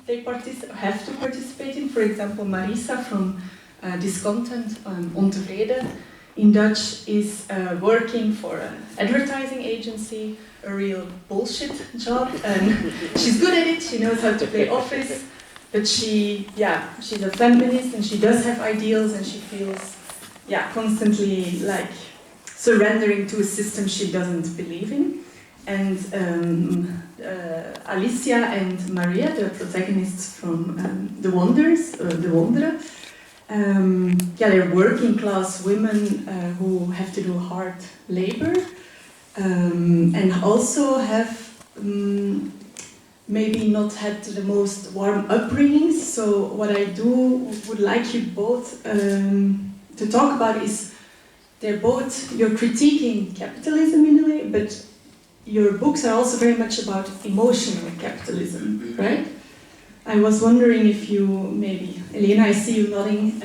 they have to participate in. For example, Marisa from Descontento, Ontevreden, in Dutch, is working for an advertising agency, a real bullshit job, and she's good at it, she knows how to play office, but she's a feminist and she does have ideals and she feels, constantly like surrendering to a system she doesn't believe in. And Alicia and Maria, the protagonists from The Wanderers, The Wanderer, they're working class women who have to do hard labor and also have maybe not had the most warm upbringings. So what I would like you both to talk about is you're critiquing capitalism in a way, but your books are also very much about emotional capitalism, right? I was wondering if you maybe, Elena, I see you nodding.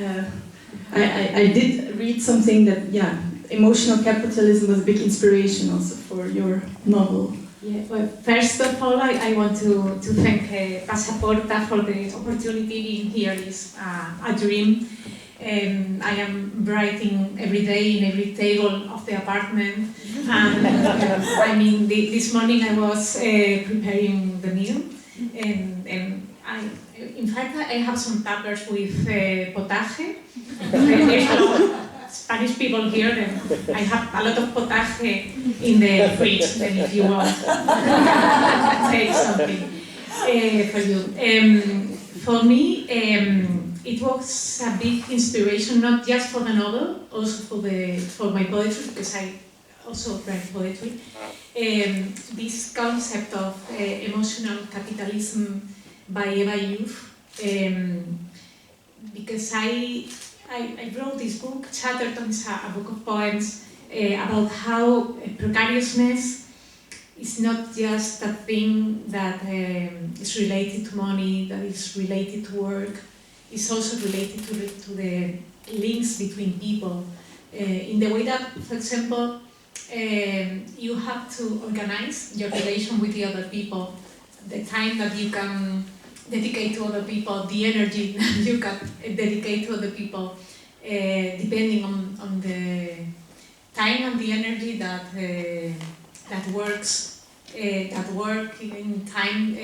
I did read something that, emotional capitalism was a big inspiration also for your novel. Yeah, well, first of all, I want to thank Passa Porta for the opportunity. Being here is a dream. I am writing every day in every table of the apartment. And this morning I was preparing the meal, and in fact I have some tuppers with potaje. Spanish people here, and I have a lot of potaje in the fridge. Then if you want, take something for you. For me, it was a big inspiration, not just for the novel, also for my poetry, because I also write poetry. This concept of emotional capitalism by Eva Youth, because I wrote this book. Chatterton is a book of poems about how precariousness is not just a thing that is related to money, that is related to work. It's also related to the links between people in the way that, for example, you have to organize your relation with the other people, the time that you can dedicate to other people, the energy that you can dedicate to other people, depending on the time and the energy that work in time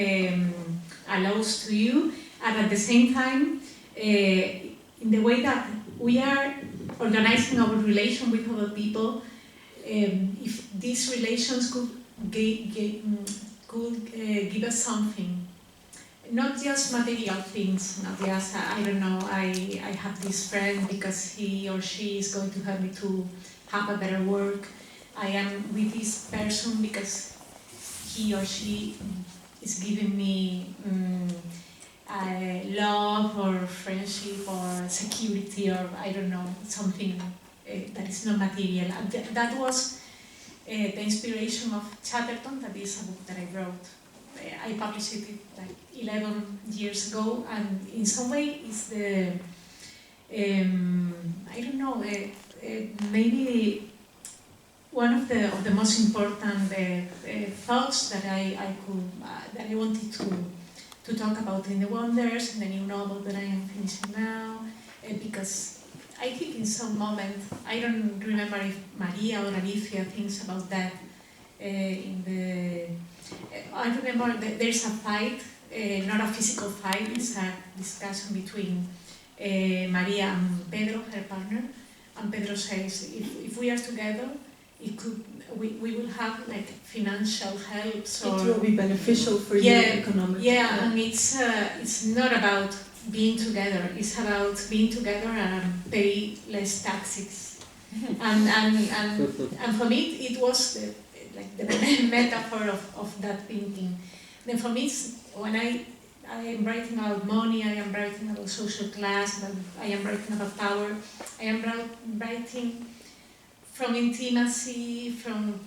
allows to you, and at the same time, in the way that we are organizing our relation with other people, if these relations could give us something, not just material things, not just, I don't know, I have this friend because he or she is going to help me to have a better work. I am with this person because he or she is giving me love or friendship or security, or I don't know, something that is not material. And that was the inspiration of Chatterton. That is a book that I wrote. I published it like 11 years ago, and in some way it's the, I don't know, maybe one of the most important thoughts that I wanted to talk about in The Wonders, and the new novel that I am finishing now, because I think in some moment, I don't remember if Maria or Alicia thinks about that, I remember that there's a fight, not a physical fight, it's a discussion between Maria and Pedro, her partner, and Pedro says, if we are together, we will have like financial help. So it will be beneficial for you economically. Yeah, and it's not about being together, it's about being together and pay less taxes. and for me it was the metaphor of that thinking. Then for me, when I am writing about money, I am writing about social class, I am writing about power, I am writing from intimacy, from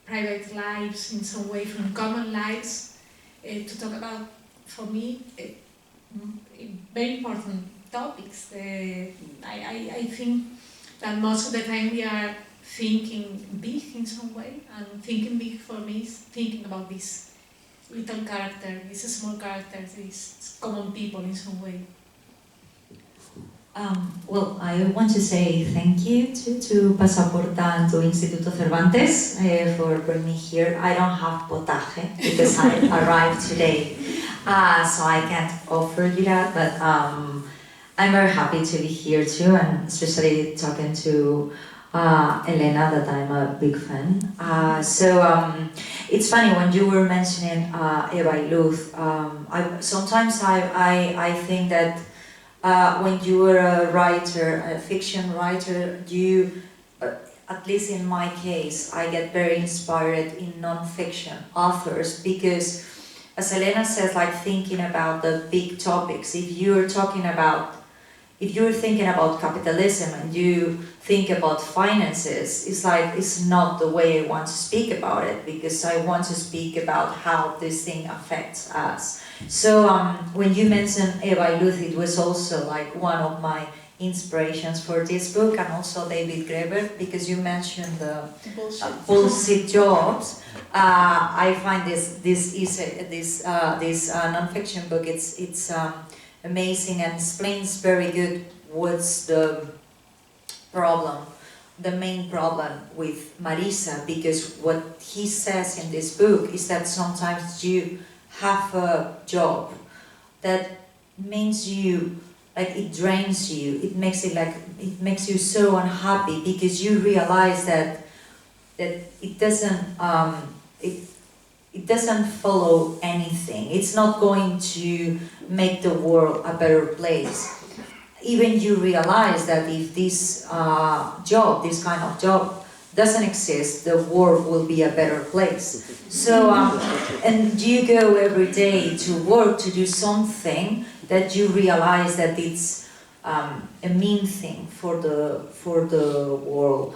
private lives in some way, from common lives, to talk about, for me, very important topics. I think that most of the time we are thinking big in some way, and thinking big for me is thinking about this little character, these small characters, these common people in some way. Well, I want to say thank you to Passa Porta and to Instituto Cervantes for bringing me here. I don't have potaje because I arrived today, so I can't offer you that, but I'm very happy to be here too, and especially talking to Elena, that I'm a big fan. It's funny when you were mentioning Eva y Luz. Sometimes I think that when you are a writer, a fiction writer, you, at least in my case, I get very inspired in non-fiction authors because, as Elena says, like thinking about the big topics. If you're thinking about capitalism and you think about finances, it's not the way I want to speak about it, because I want to speak about how this thing affects us. So when you mentioned Eva y Luz, it was also like one of my inspirations for this book, and also David Graeber, because you mentioned the bullshit jobs. I find this non-fiction book, it's amazing and explains very good what's the problem, the main problem with Marisa, because what he says in this book is that sometimes you have a job that means you, like, it drains you, it makes you so unhappy, because you realize that it doesn't follow anything. It's not going to make the world a better place. Even you realize that if this this kind of job doesn't exist, the world will be a better place. So, and you go every day to work to do something that you realize that it's a mean thing for the world.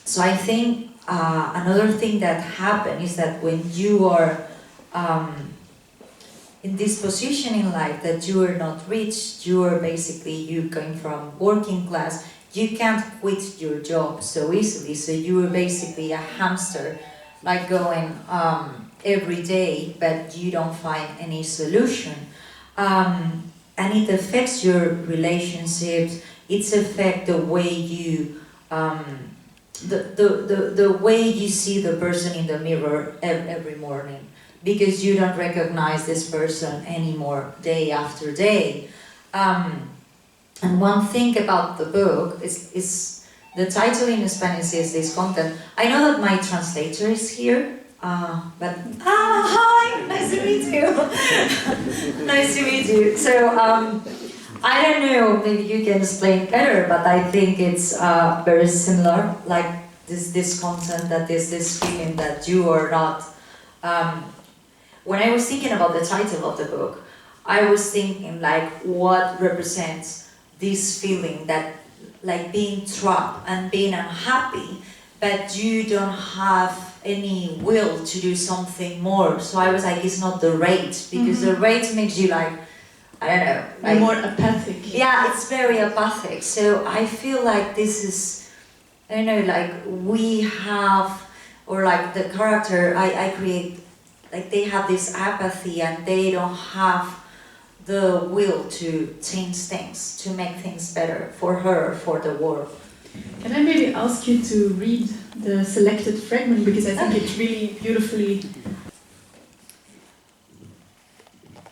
So I think another thing that happens is that when you are in this position in life, that you are not rich, you're going from working class, you can't quit your job so easily, so you are basically a hamster, like going every day, but you don't find any solution. And it affects your relationships, it affects the way you the way you see the person in the mirror every morning, because you don't recognize this person anymore day after day. And one thing about the book is the title in Spanish is Descontento. I know that my translator is here, but hi, nice to meet you. Nice to meet you. So I don't know, maybe you can explain better, but I think it's very similar, like this content, that is this feeling that you are not. When I was thinking about the title of the book, I was thinking like what represents this feeling that, like, being trapped and being unhappy, but you don't have any will to do something more. So I was like, it's not the rate, because the rate makes you like, I don't know, like, more apathic. Yeah, it's very apathic. So I feel like this is, I don't know, like we have, or like the character I create, like they have this apathy and they don't have the will to change things, to make things better for her, for the world. Can I maybe ask you to read the selected fragment, because I think it really beautifully...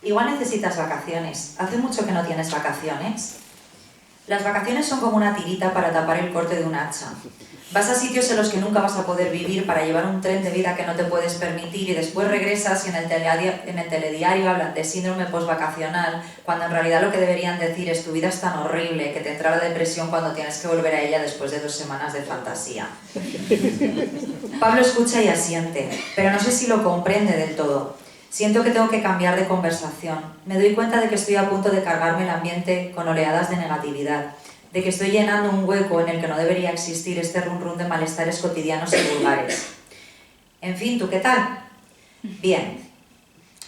Igual necesitas vacaciones. ¿Hace mucho que no tienes vacaciones? Las vacaciones son como una tirita para tapar el corte de un hacha. Vas a sitios en los que nunca vas a poder vivir para llevar un tren de vida que no te puedes permitir, y después regresas y en el telediario hablan de síndrome postvacacional, cuando en realidad lo que deberían decir es: tu vida es tan horrible que te entra la depresión cuando tienes que volver a ella después de 2 semanas de fantasía. Pablo escucha y asiente, pero no sé si lo comprende del todo. Siento que tengo que cambiar de conversación. Me doy cuenta de que estoy a punto de cargarme el ambiente con oleadas de negatividad, de que estoy llenando un hueco en el que no debería existir este run run de malestares cotidianos y vulgares. En fin, ¿tú qué tal? Bien.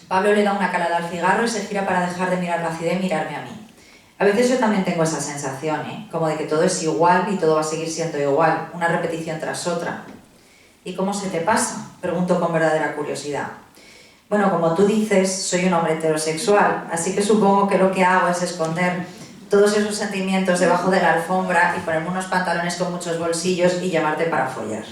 Pablo le da una calada al cigarro y se gira para dejar de mirar la ciudad y mirarme a mí. A veces yo también tengo esa sensación, como de que todo es igual y todo va a seguir siendo igual, una repetición tras otra. ¿Y cómo se te pasa?, pregunto con verdadera curiosidad. Bueno, como tú dices, soy un hombre heterosexual, así que supongo que lo que hago es esconder todos esos sentimientos debajo de la alfombra y ponerme unos pantalones con muchos bolsillos y llamarte para follar.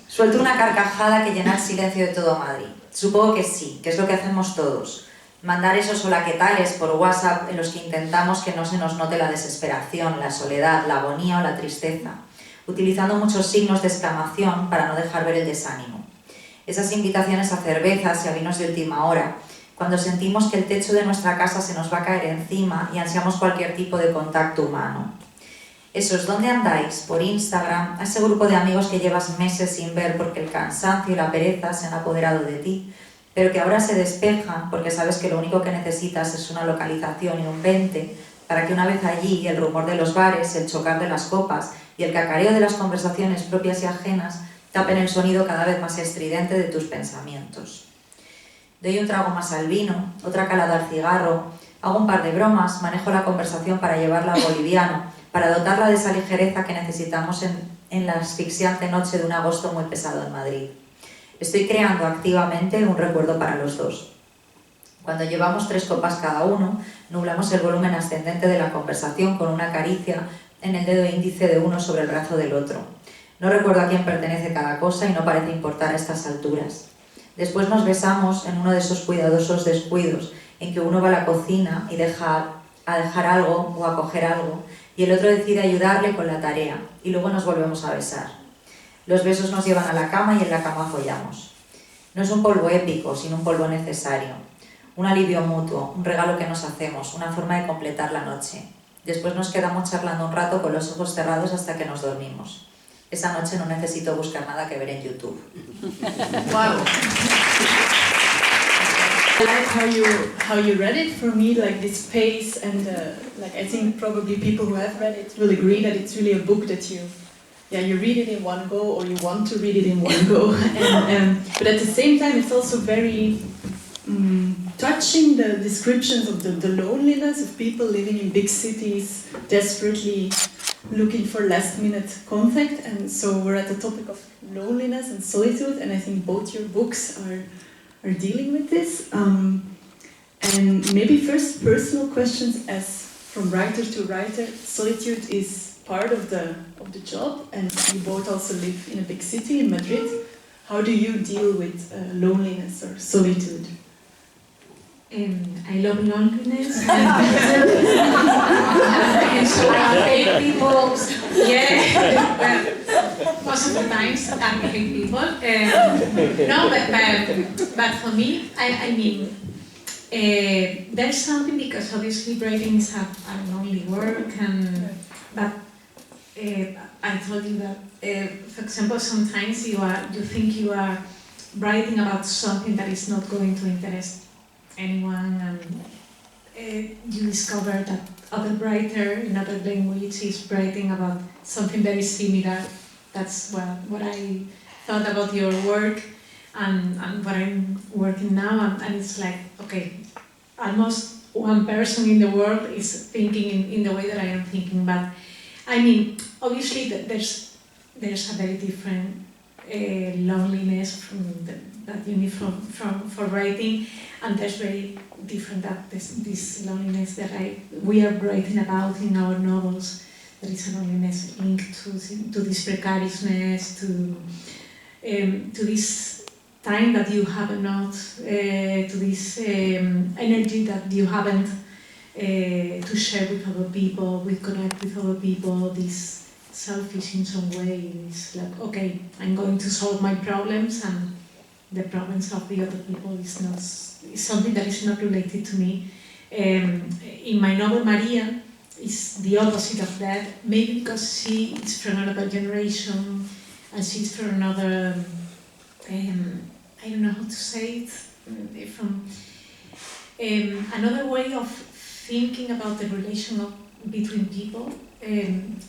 Suelto una carcajada que llena el silencio de todo Madrid. Supongo que sí, que es lo que hacemos todos. Mandar esos hola qué tales por WhatsApp en los que intentamos que no se nos note la desesperación, la soledad, la agonía o la tristeza, utilizando muchos signos de exclamación para no dejar ver el desánimo. Esas invitaciones a cervezas y a vinos de última hora, cuando sentimos que el techo de nuestra casa se nos va a caer encima y ansiamos cualquier tipo de contacto humano. Esos ¿dónde andáis? Por Instagram, a ese grupo de amigos que llevas meses sin ver porque el cansancio y la pereza se han apoderado de ti, pero que ahora se despejan porque sabes que lo único que necesitas es una localización y un 20 para que una vez allí el rumor de los bares, el chocar de las copas y el cacareo de las conversaciones propias y ajenas tapen el sonido cada vez más estridente de tus pensamientos. Doy un trago más al vino, otra calada al cigarro, hago un par de bromas, manejo la conversación para llevarla al boliviano, para dotarla de esa ligereza que necesitamos en la asfixiante noche de un agosto muy pesado en Madrid. Estoy creando activamente un recuerdo para los dos. Cuando llevamos 3 copas cada uno, nublamos el volumen ascendente de la conversación con una caricia en el dedo índice de uno sobre el brazo del otro. No recuerdo a quién pertenece cada cosa y no parece importar a estas alturas. Después nos besamos en uno de esos cuidadosos descuidos en que uno va a la cocina y deja a dejar algo o a coger algo y el otro decide ayudarle con la tarea y luego nos volvemos a besar. Los besos nos llevan a la cama y en la cama follamos. No es un polvo épico, sino un polvo necesario. Un alivio mutuo, un regalo que nos hacemos, una forma de completar la noche. Después nos quedamos charlando un rato con los ojos cerrados hasta que nos dormimos. Esa noche no necesito buscar nada que ver en YouTube. Wow. I like how you read it. For me, like this pace and like I think probably people who have read it will agree that it's really a book that you read it in one go or you want to read it in one go. But at the same time, it's also very touching, the descriptions of the loneliness of people living in big cities, desperately looking for last-minute contact. And so we're at the topic of loneliness and solitude, and I think both your books are dealing with this. And maybe first personal questions, as from writer to writer, solitude is part of the job, and you both also live in a big city, in Madrid. How do you deal with loneliness or solitude? I love loneliness. And so I hate people. Yeah, well, most of the times I hate people. No, but for me, I mean, there's something, because obviously writing is a lonely work, but I told you that, for example, sometimes you think you are writing about something that is not going to interest anyone, and you discover that other writer in other language is writing about something very similar. That's what I thought about your work and what I'm working now, and it's like, okay, almost one person in the world is thinking in the way that I am thinking, but I mean, obviously there's a very different loneliness that you need for writing, and there's very different that this loneliness that we are writing about in our novels. There is a loneliness linked to this precariousness, to this time that you have not, to this energy that you haven't to share with other people, with connect with other people. This selfish in some way. It's like, okay, I'm going to solve my problems, and the problems of the other people is something that is not related to me. In my novel, Maria is the opposite of that, maybe because she is from another generation, and she's from another, I don't know how to say it, from another way of thinking about the relation between people.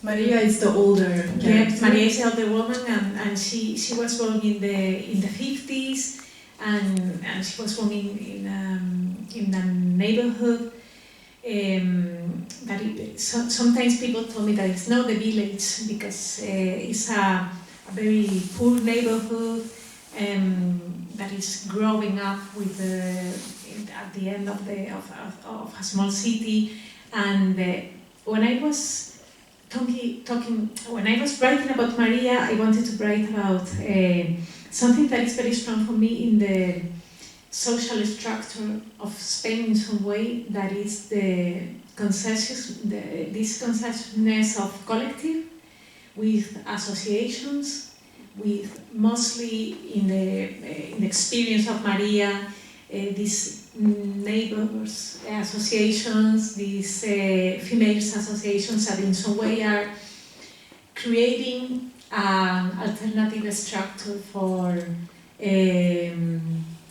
Maria is the older character. Yeah, Maria is the older woman, and she was born in the 50s, and she was born in a neighborhood that sometimes people told me that it's not the village, because it's a very poor neighborhood that is growing up with at the end of a small city. And when I was when I was writing about Maria, I wanted to write about something that is very strong for me in the social structure of Spain in some way, that is the this consciousness of collective with associations, with mostly in the experience of Maria, these neighbors associations, these females associations that in some way are creating an alternative structure for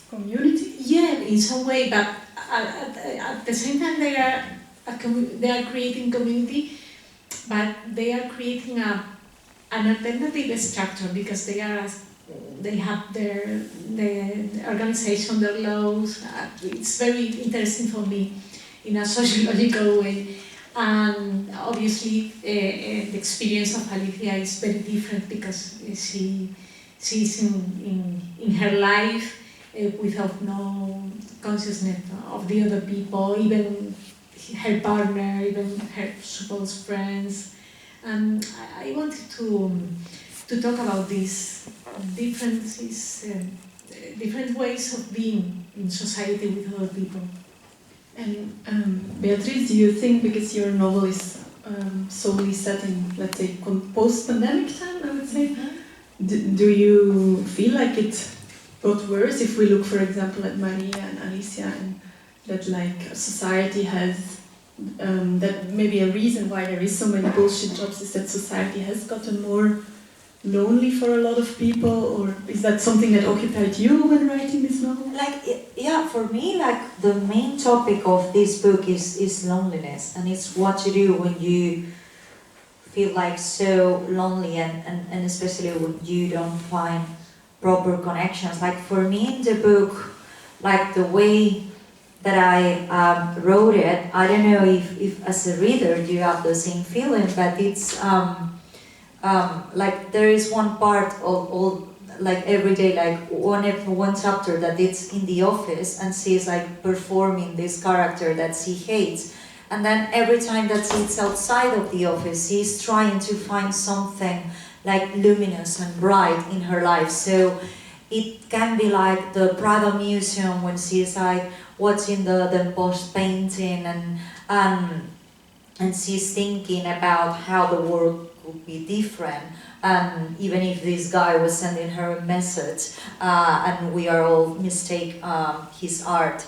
community? Yeah, in some way, but at the same time they are creating community, but they are creating an alternative structure because they have the organization, their laws. It's very interesting for me in a sociological way. And obviously the experience of Alicia is very different because she's in her life without no consciousness of the other people, even her partner, even her supposed friends. And I wanted to talk about these differences, different ways of being in society with other people. And Beatriz, do you think, because your novel is solely set in, let's say, post-pandemic time, I would say, do you feel like it got worse if we look, for example, at Maria and Alicia, and that like society has, that maybe a reason why there is so many bullshit jobs is that society has gotten more lonely for a lot of people, or is that something that occupied you when writing this novel? Yeah, for me, the main topic of this book is loneliness, and it's what to do when you feel so lonely, and especially when you don't find proper connections. For me in the book, the way that I wrote it, I don't know if as a reader you have the same feeling, but it's there is one part of all, every day, one chapter that it's in the office and she's performing this character that she hates, and then every time that she's outside of the office she's trying to find something luminous and bright in her life. So it can be the Prado Museum when she's watching the post painting and she's thinking about how the world could be different, even if this guy was sending her a message and we are all mistake his art,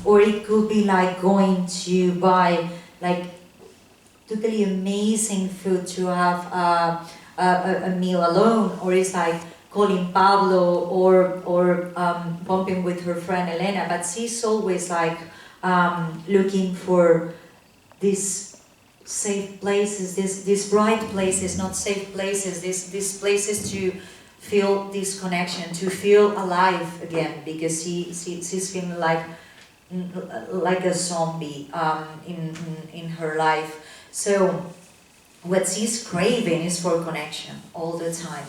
or it could be going to buy totally amazing food to have a meal alone, or it's calling Pablo or bumping with her friend Elena, but she's always looking for these safe places, these bright places, not safe places, these places to feel this connection, to feel alive again, because she's feeling like a zombie in her life. So what she's craving is for connection all the time.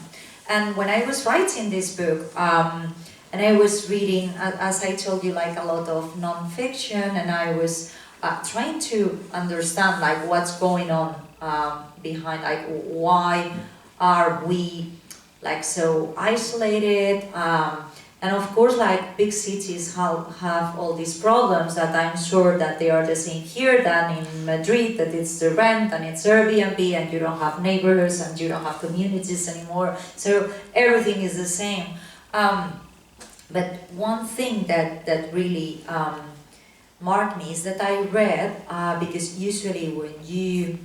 And when I was writing this book, and I was reading, as I told you, a lot of non-fiction, and I was trying to understand what's going on behind, why are we so isolated, and of course big cities have all these problems that I'm sure that they are the same here than in Madrid, that it's the rent and it's Airbnb and you don't have neighbors and you don't have communities anymore, so everything is the same. But one thing that really marked me is that I read, because usually when you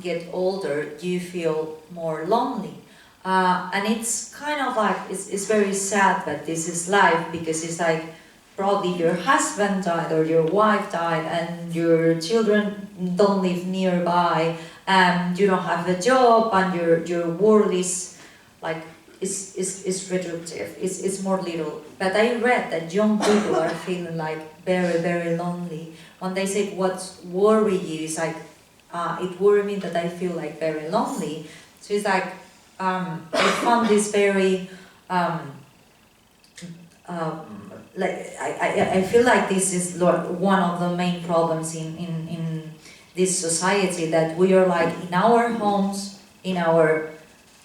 get older you feel more lonely. And it's kind of it's very sad, but this is life, because it's probably your husband died or your wife died and your children don't live nearby and you don't have a job and your world is is reductive, it's more little. But I read that young people are feeling very, very lonely. When they say what worry you, it's it worries me that I feel very lonely. So it's I found this very I feel like this is one of the main problems in this society, that we are like in our homes, in our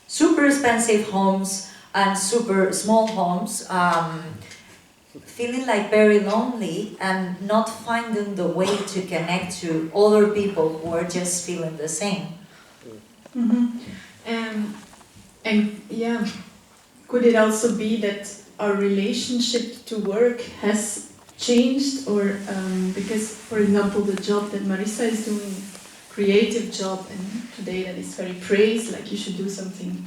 super expensive homes and super small homes, feeling like very lonely and not finding the way to connect to other people who are just feeling the same. And yeah, could it also be that our relationship to work has changed, or because, for example, the job that Marisa is doing, creative job, and today that is very praised, like you should do something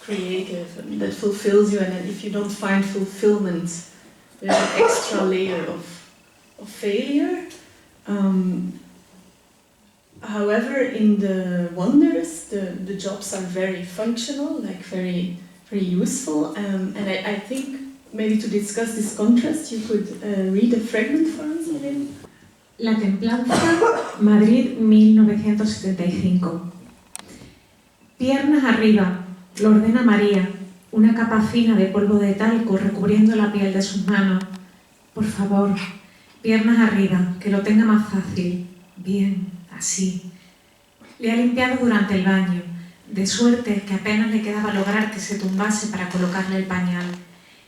creative and that fulfills you, and then if you don't find fulfillment, there's an extra layer of failure. However, in the wonders, the jobs are very functional, like very useful, and I think maybe to discuss this contrast, you could read a fragment for us, Elena. La Templanza, Madrid, 1975. Piernas arriba, lo ordena María, una capa fina de polvo de talco recubriendo la piel de sus manos. Por favor, piernas arriba, que lo tenga más fácil. Bien, así. Le ha limpiado durante el baño, de suerte que apenas le quedaba lograr que se tumbase para colocarle el pañal.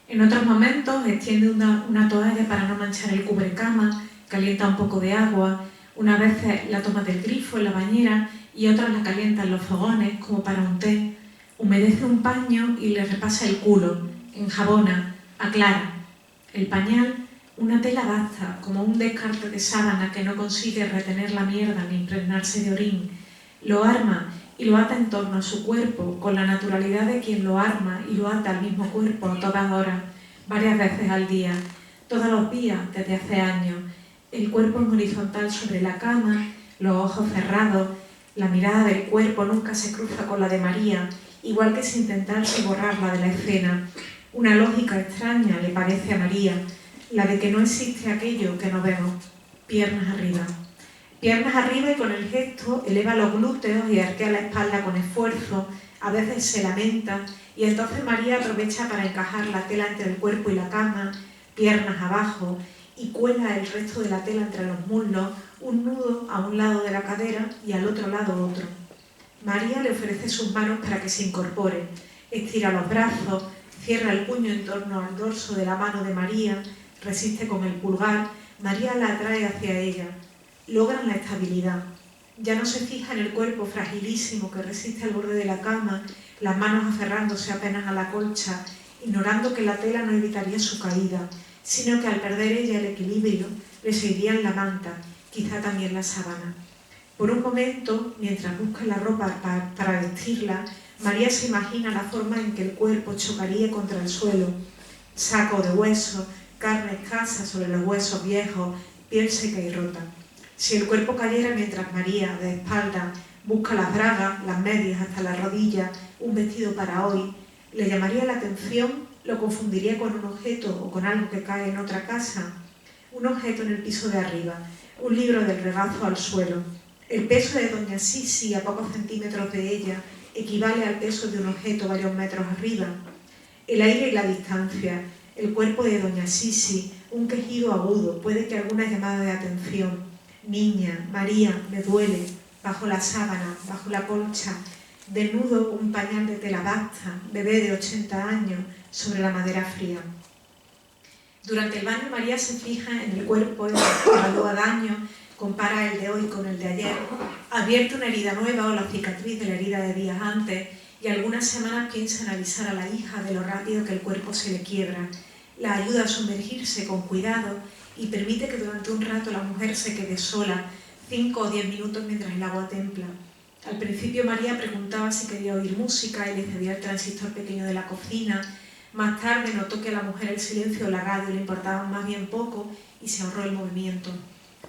En otros momentos extiende una toalla para no manchar el cubrecama, calienta un poco de agua, una vez la toma del grifo en la bañera y otras la calienta en los fogones como para un té, humedece un paño y le repasa el culo, enjabona, aclara. El pañal, una tela basta, como un descarte de sábana que no consigue retener la mierda ni impregnarse de orín. Lo arma y lo ata en torno a su cuerpo, con la naturalidad de quien lo arma y lo ata al mismo cuerpo a todas horas, varias veces al día, todos los días desde hace años. El cuerpo en horizontal sobre la cama, los ojos cerrados, la mirada del cuerpo nunca se cruza con la de María, igual que si intentase borrarla de la escena. Una lógica extraña le parece a María, la de que no existe aquello que no vemos. Piernas arriba. Piernas arriba y con el gesto eleva los glúteos y arquea la espalda con esfuerzo, a veces se lamenta y entonces María aprovecha para encajar la tela entre el cuerpo y la cama, piernas abajo, y cuela el resto de la tela entre los muslos, un nudo a un lado de la cadera y al otro lado otro. María le ofrece sus manos para que se incorpore, estira los brazos, cierra el puño en torno al dorso de la mano de María, resiste con el pulgar, María la atrae hacia ella. Logran la estabilidad. Ya no se fija en el cuerpo fragilísimo que resiste al borde de la cama, las manos aferrándose apenas a la colcha, ignorando que la tela no evitaría su caída, sino que al perder ella el equilibrio, le seguirían la manta, quizá también la sábana. Por un momento, mientras busca la ropa para vestirla, María se imagina la forma en que el cuerpo chocaría contra el suelo. Saco de hueso, carne escasa sobre los huesos viejos, piel seca y rota. Si el cuerpo cayera mientras María, de espalda, busca las bragas, las medias hasta la rodilla, un vestido para hoy, le llamaría la atención, lo confundiría con un objeto o con algo que cae en otra casa. Un objeto en el piso de arriba, un libro del regazo al suelo. El peso de doña Sisi a pocos centímetros de ella equivale al peso de un objeto varios metros arriba. El aire y la distancia, el cuerpo de doña Sisi, un quejido agudo, puede que alguna llamada de atención. Niña, María, me duele, bajo la sábana, bajo la colcha, desnudo un pañal de tela basta, bebé de 80 años, sobre la madera fría. Durante el baño María se fija en el cuerpo, evalúa daño, compara el de hoy con el de ayer, advierte una herida nueva o la cicatriz de la herida de días antes y algunas semanas piensa en avisar a la hija de lo rápido que el cuerpo se le quiebra, la ayuda a sumergirse con cuidado y permite que durante un rato la mujer se quede sola, 5 o 10 minutos mientras el agua templa. Al principio María preguntaba si quería oír música y le cedía el transistor pequeño de la cocina. Más tarde notó que a la mujer el silencio o la radio le importaban más bien poco y se ahorró el movimiento.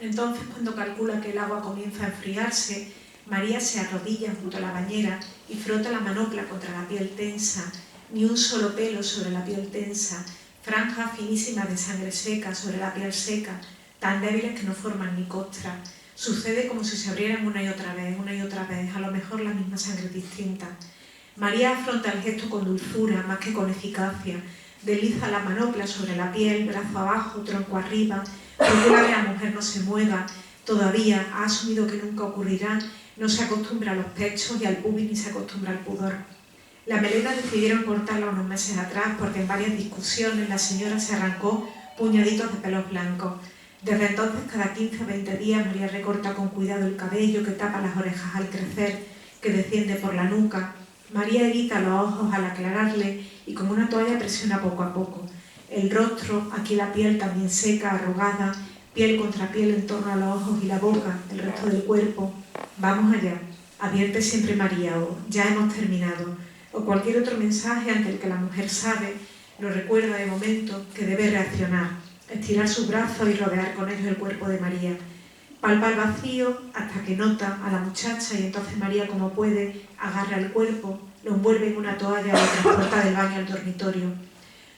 Entonces, cuando calcula que el agua comienza a enfriarse, María se arrodilla junto a la bañera y frota la manopla contra la piel tensa, ni un solo pelo sobre la piel tensa, franjas finísimas de sangre seca sobre la piel seca, tan débiles que no forman ni costra. Sucede como si se abrieran una y otra vez, a lo mejor la misma sangre distinta. María afronta el gesto con dulzura, más que con eficacia. Desliza la manopla sobre la piel, brazo abajo, tronco arriba, procura que la mujer no se mueva, todavía ha asumido que nunca ocurrirá, no se acostumbra a los pechos y al pubis ni se acostumbra al pudor. La melena decidieron cortarla unos meses atrás porque en varias discusiones la señora se arrancó puñaditos de pelos blancos. Desde entonces, cada 15 o 20 días, María recorta con cuidado el cabello que tapa las orejas al crecer, que desciende por la nuca. María evita los ojos al aclararle y con una toalla presiona poco a poco. El rostro, aquí la piel también seca, arrugada, piel contra piel en torno a los ojos y la boca, el resto del cuerpo. Vamos allá, advierte siempre María, o ya hemos terminado, o cualquier otro mensaje ante el que la mujer sabe, lo recuerda de momento, que debe reaccionar, estirar sus brazos y rodear con ellos el cuerpo de María. Palpa el vacío hasta que nota a la muchacha y entonces María, como puede, agarra el cuerpo, lo envuelve en una toalla o lo transporta del baño al dormitorio.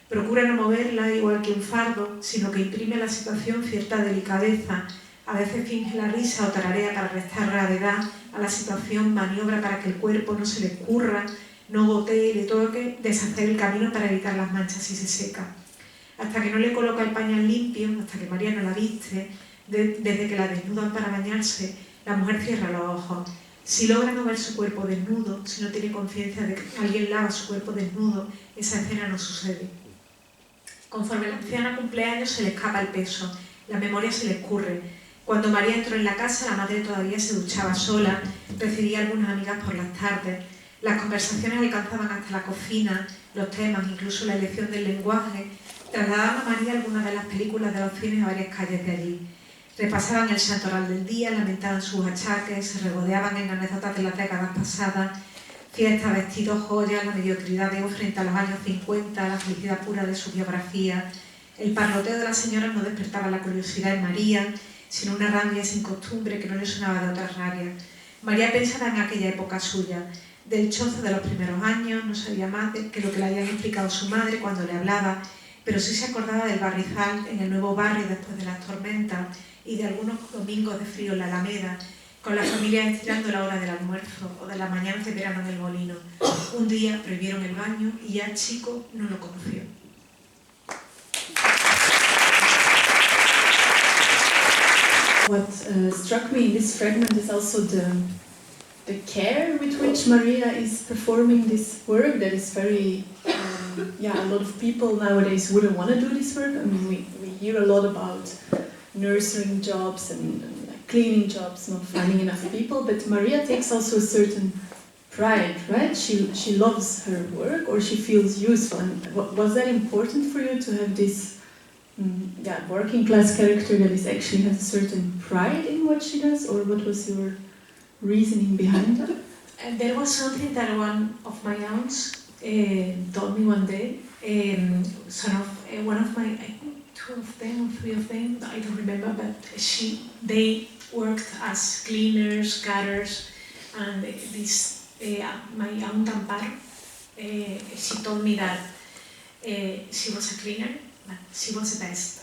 Procura no moverla igual que un fardo, sino que imprime a la situación cierta delicadeza. A veces finge la risa o tararea para restar gravedad a la situación, maniobra para que el cuerpo no se le escurra, no gotee y le toque, deshacer el camino para evitar las manchas si se seca. Hasta que no le coloca el pañal limpio, hasta que María no la viste, desde que la desnudan para bañarse, la mujer cierra los ojos. Si logra no ver su cuerpo desnudo, si no tiene conciencia de que alguien lava su cuerpo desnudo, esa escena no sucede. Conforme la anciana cumple años se le escapa el peso, la memoria se le escurre. Cuando María entró en la casa, la madre todavía se duchaba sola, recibía a algunas amigas por las tardes. Las conversaciones alcanzaban hasta la cocina, los temas, incluso la elección del lenguaje, trasladaban a María algunas de las películas de los cines a varias calles de allí. Repasaban el santoral del día, lamentaban sus achaques, se regodeaban en anécdotas de las décadas pasadas, fiestas, vestidos, joyas, la mediocridad de Eva frente a los años 50, la felicidad pura de su biografía. El parloteo de las señoras no despertaba la curiosidad en María, sino una rabia sin costumbre que no le sonaba de otras rabias. María pensaba en aquella época suya, del chozo de los primeros años, no sabía más que lo que le habían explicado su madre cuando le hablaba, pero sí se acordaba del barrizal en el nuevo barrio después de las tormentas y de algunos domingos de frío en la Alameda, con las familias estirando la hora del almuerzo o de las mañanas de verano en el molino. Un día prohibieron el baño y ya el chico no lo conoció. What struck me in this fragment is also the care with which Maria is performing this work that is very, a lot of people nowadays wouldn't want to do this work. I mean, we hear a lot about nursing jobs and like cleaning jobs, not finding enough people, but Maria takes also a certain pride, right? She loves her work, or she feels useful. And was that important for you to have this working class character that is actually has a certain pride in what she does, or what was your reasoning behind that? And there was something that one of my aunts told me one day. One of my, I think 2 of them or 3 of them, I don't remember, but they worked as cleaners, cutters, and my aunt Amparo, she told me that she was a cleaner, but she was the best.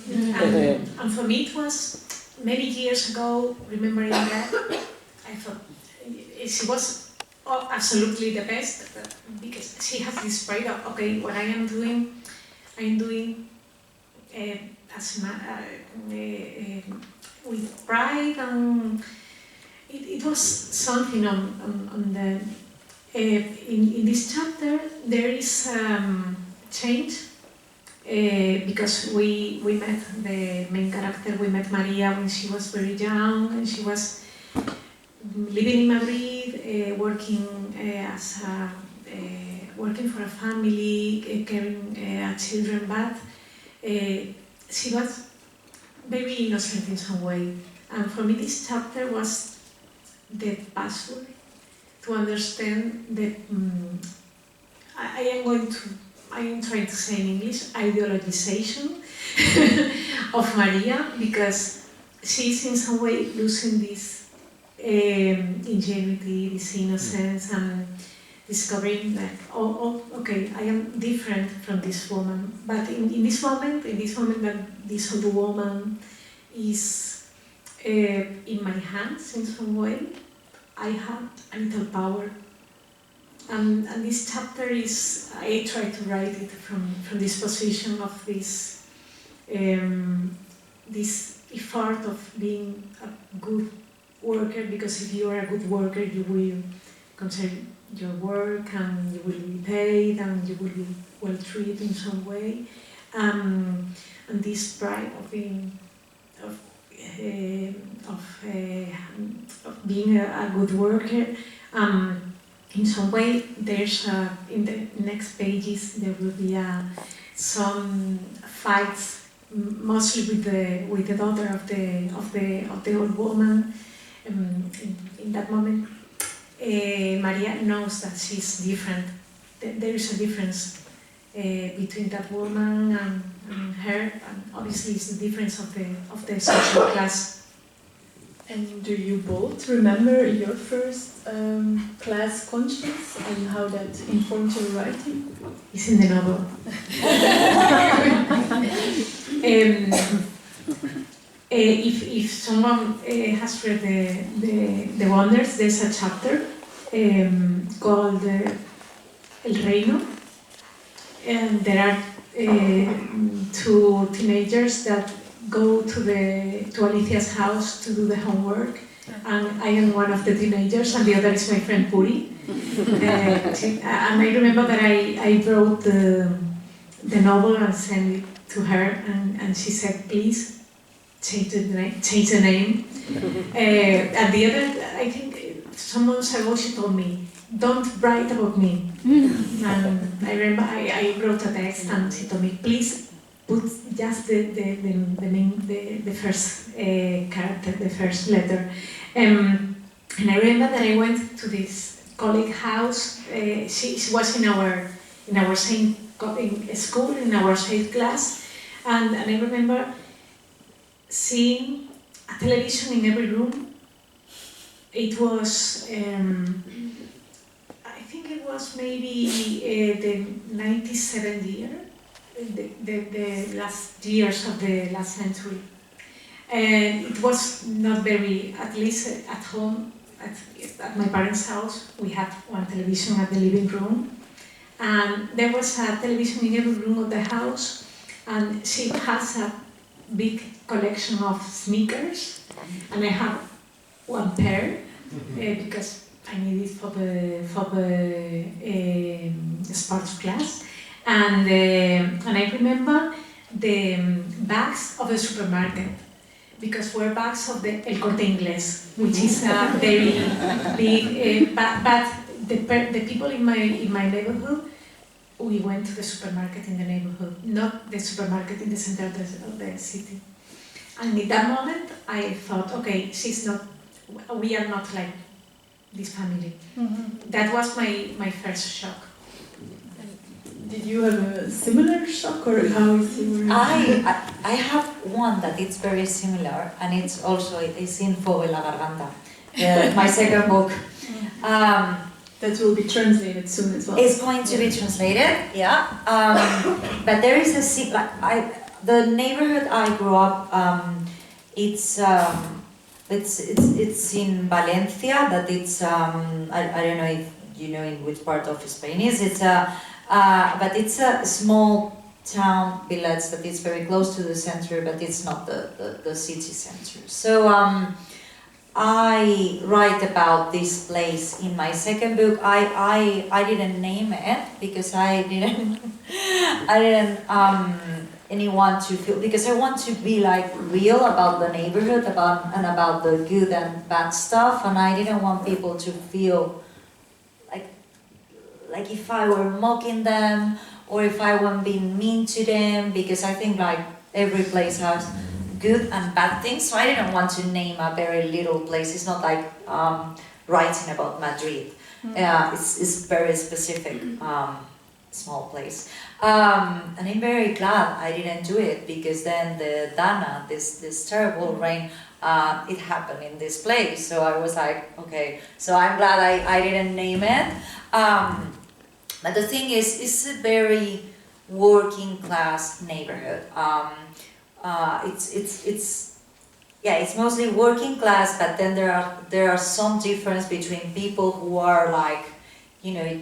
And for me it was many years ago, remembering that, I thought she was absolutely the best, because she has this pride of, okay, what I am doing with pride, and it was something on the in this chapter there is change, because we met the main character, we met Maria when she was very young, and she was living in Madrid, working working for a family, caring children, but she was very innocent in some way. And for me this chapter was the password to understand the, I am trying to say in English, ideologization of Maria, because she's in some way losing this ingenuity, this innocence, and discovering that, okay, I am different from this woman. But in this moment that this old woman is in my hands in some way, I had a little power. and this chapter is, I try to write it from this position of this this effort of being a good worker, because if you are a good worker, you will concern your work and you will be paid and you will be well treated in some way. And this pride of being being a good worker. In some way, there's in the next pages there will be some fights, mostly with the daughter of the old woman. In that moment, Maria knows that she's different. There is a difference between that woman and her, and obviously it's the difference of the social class. And do you both remember your first class conscience and how that informed your writing? It's in the novel. If someone has read the Wonders, there's a chapter called El Reino, and there are two teenagers that go to Alicia's house to do the homework, and I am one of the teenagers, and the other is my friend Puri. And I remember that I wrote the novel and sent it to her, and she said, "Please change the name." And the other, I think, some months ago, she told me, "Don't write about me." And I remember I wrote a text, and she told me, "Please put just the first character, the first letter." And I remember that I went to this colleague house. She was in our same school, in our same class, and I remember seeing a television in every room. It was, I think it was maybe the 97th year, the last years of the last century. And it was not very, at least at home, at my parents' house, we had one television at the living room. And there was a television in every room of the house, and she has a big collection of sneakers, and I have one pair because I need it for the sports class. And I remember the bags of the supermarket, because were bags of the El Corte Inglés, which is a very big. But the people in my neighborhood, we went to the supermarket in the neighborhood, not the supermarket in the center of the city. And in that moment, I thought, okay, we are not like this family. Mm-hmm. That was my first shock. Did you have a similar shock, or how is your? I have one that is very similar, and it's also in Fuego en la Garganta, my second book. That will be translated soon as well. It's going to be translated, yeah. But there is the neighborhood I grew up. It's in Valencia. That it's I don't know if you know in which part of Spain is. But it's a small town village that is very close to the center, but it's not the city center. So I write about this place in my second book. I didn't name it because I didn't anyone to feel, because I want to be like real about the neighborhood, about the good and bad stuff, and I didn't want people to feel like if I were mocking them or if I were being mean to them, because I think like every place has good and bad things, so I didn't want to name a very little place. It's not like writing about Madrid. It's very specific, small place. And I'm very glad I didn't do it, because then the Dana, this terrible rain, it happened in this place. So I was like, okay, so I'm glad I didn't name it. But the thing is, it's a very working class neighborhood. It's mostly working class, but then there are some difference between people who are like you know,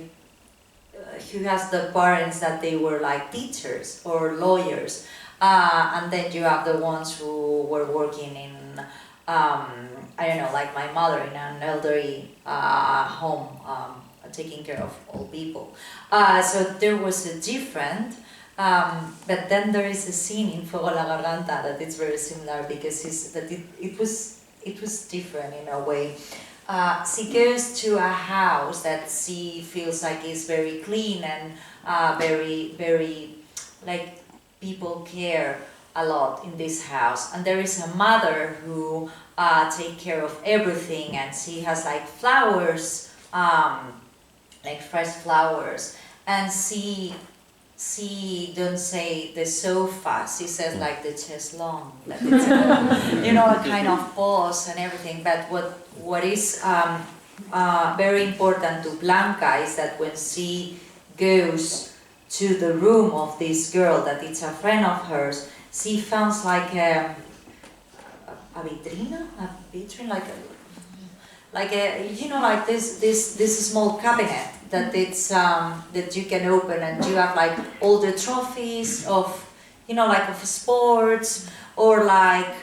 who has the parents that they were like teachers or lawyers, and then you have the ones who were working in, I don't know, like my mother in an elderly home, taking care of old people. So there was a different, but then there is a scene in Fuego la Garganta that it's very similar because it was different in a way. She goes to a house that she feels like is very clean and very, very, like, people care a lot in this house. And there is a mother who takes care of everything, and she has like flowers, like fresh flowers. And she don't say the sofa, she says like the chaiselong, like it's you know, a kind of pause and everything. But what is very important to Blanca is that when she goes to the room of this girl that it's a friend of hers, she finds like a vitrina, like a you know, like this small cabinet that it's that you can open, and you have like all the trophies of, you know, like of sports, or like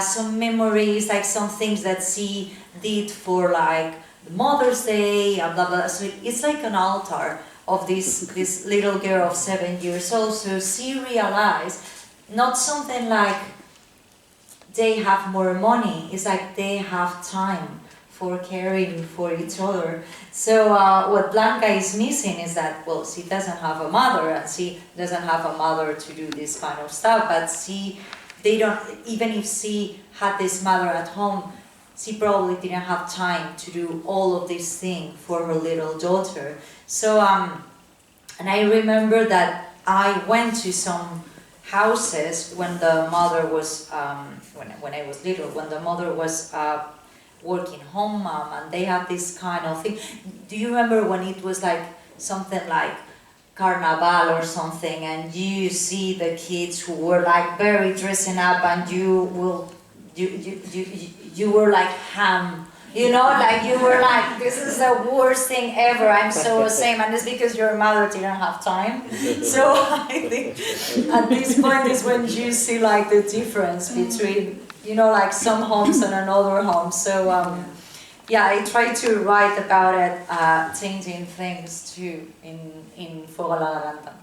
some memories, like some things that she did for like Mother's Day and blah blah. So it's like an altar of this little girl of 7 years old. So she realized not something like they have more money, it's like they have time for caring for each other. So what Blanca is missing is that, well, she doesn't have a mother, and she doesn't have a mother to do this kind of stuff, but they don't, even if she had this mother at home, she probably didn't have time to do all of these things for her little daughter. So, and I remember that I went to some houses when the mother was, when I was little, when the mother was working home mom, and they had this kind of thing. Do you remember when it was like something like Carnival or something, and you see the kids who were like very dressing up, and you were like ham, you know, like you were like, this is the worst thing ever, I'm so ashamed, and it's because your mother didn't have time. So I think at this point is when you see like the difference between, you know, like some homes and another home. So yeah, I try to write about it, changing things too in Fuego la Garganta.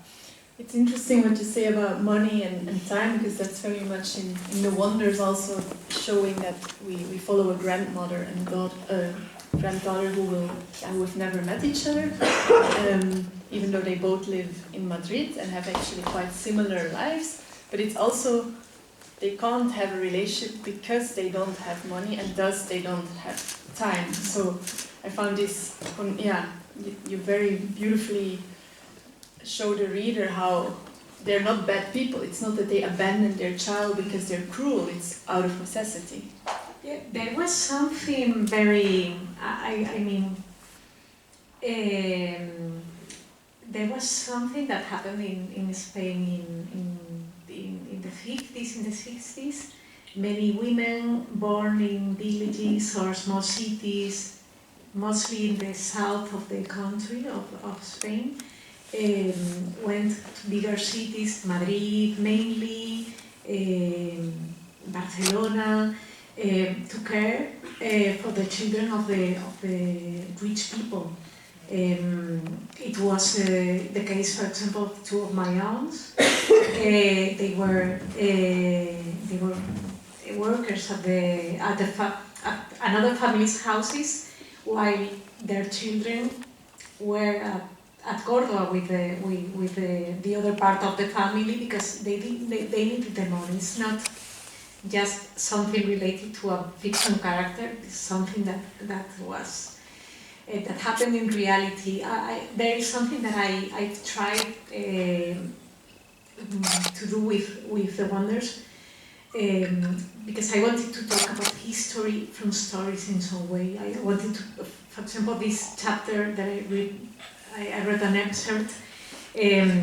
It's interesting what you say about money and time, because that's very much in the Wonders also showing that we follow a grandmother and granddaughter who have never met each other, even though they both live in Madrid and have actually quite similar lives. But it's also, they can't have a relationship because they don't have money, and thus they don't have time. So I found this, you very beautifully show the reader how they're not bad people. It's not that they abandon their child because they're cruel, it's out of necessity. Yeah, there was something very, there was something that happened in Spain in the 50s, in the 60s. Many women born in villages or small cities, mostly in the south of the country, of Spain, went to bigger cities, Madrid mainly, Barcelona, to care for the children of the rich people. It was the case, for example, of two of my aunts. They were workers at another family's houses, while their children were at Córdoba with the other part of the family, because they needed the money. It's not just something related to a fiction character. It's something that was that happened in reality. There is something that I tried to do with the Wonders, because I wanted to talk about history from stories in some way. I wanted to, for example, this chapter that I read an excerpt. It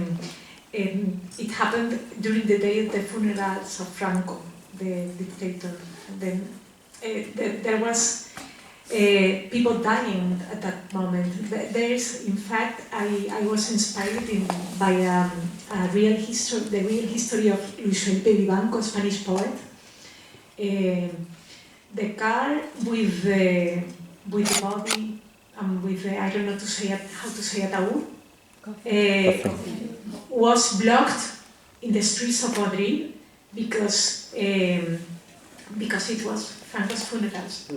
happened during the day of the funerals of Franco, the dictator. Then there was people dying at that moment. There is, in fact, I was inspired by the real history of Luis Felipe Vivanco, a Spanish poet. The car with the body and with the, I don't know how to say ataúd, was blocked in the streets of Madrid because it was Franco's funerals.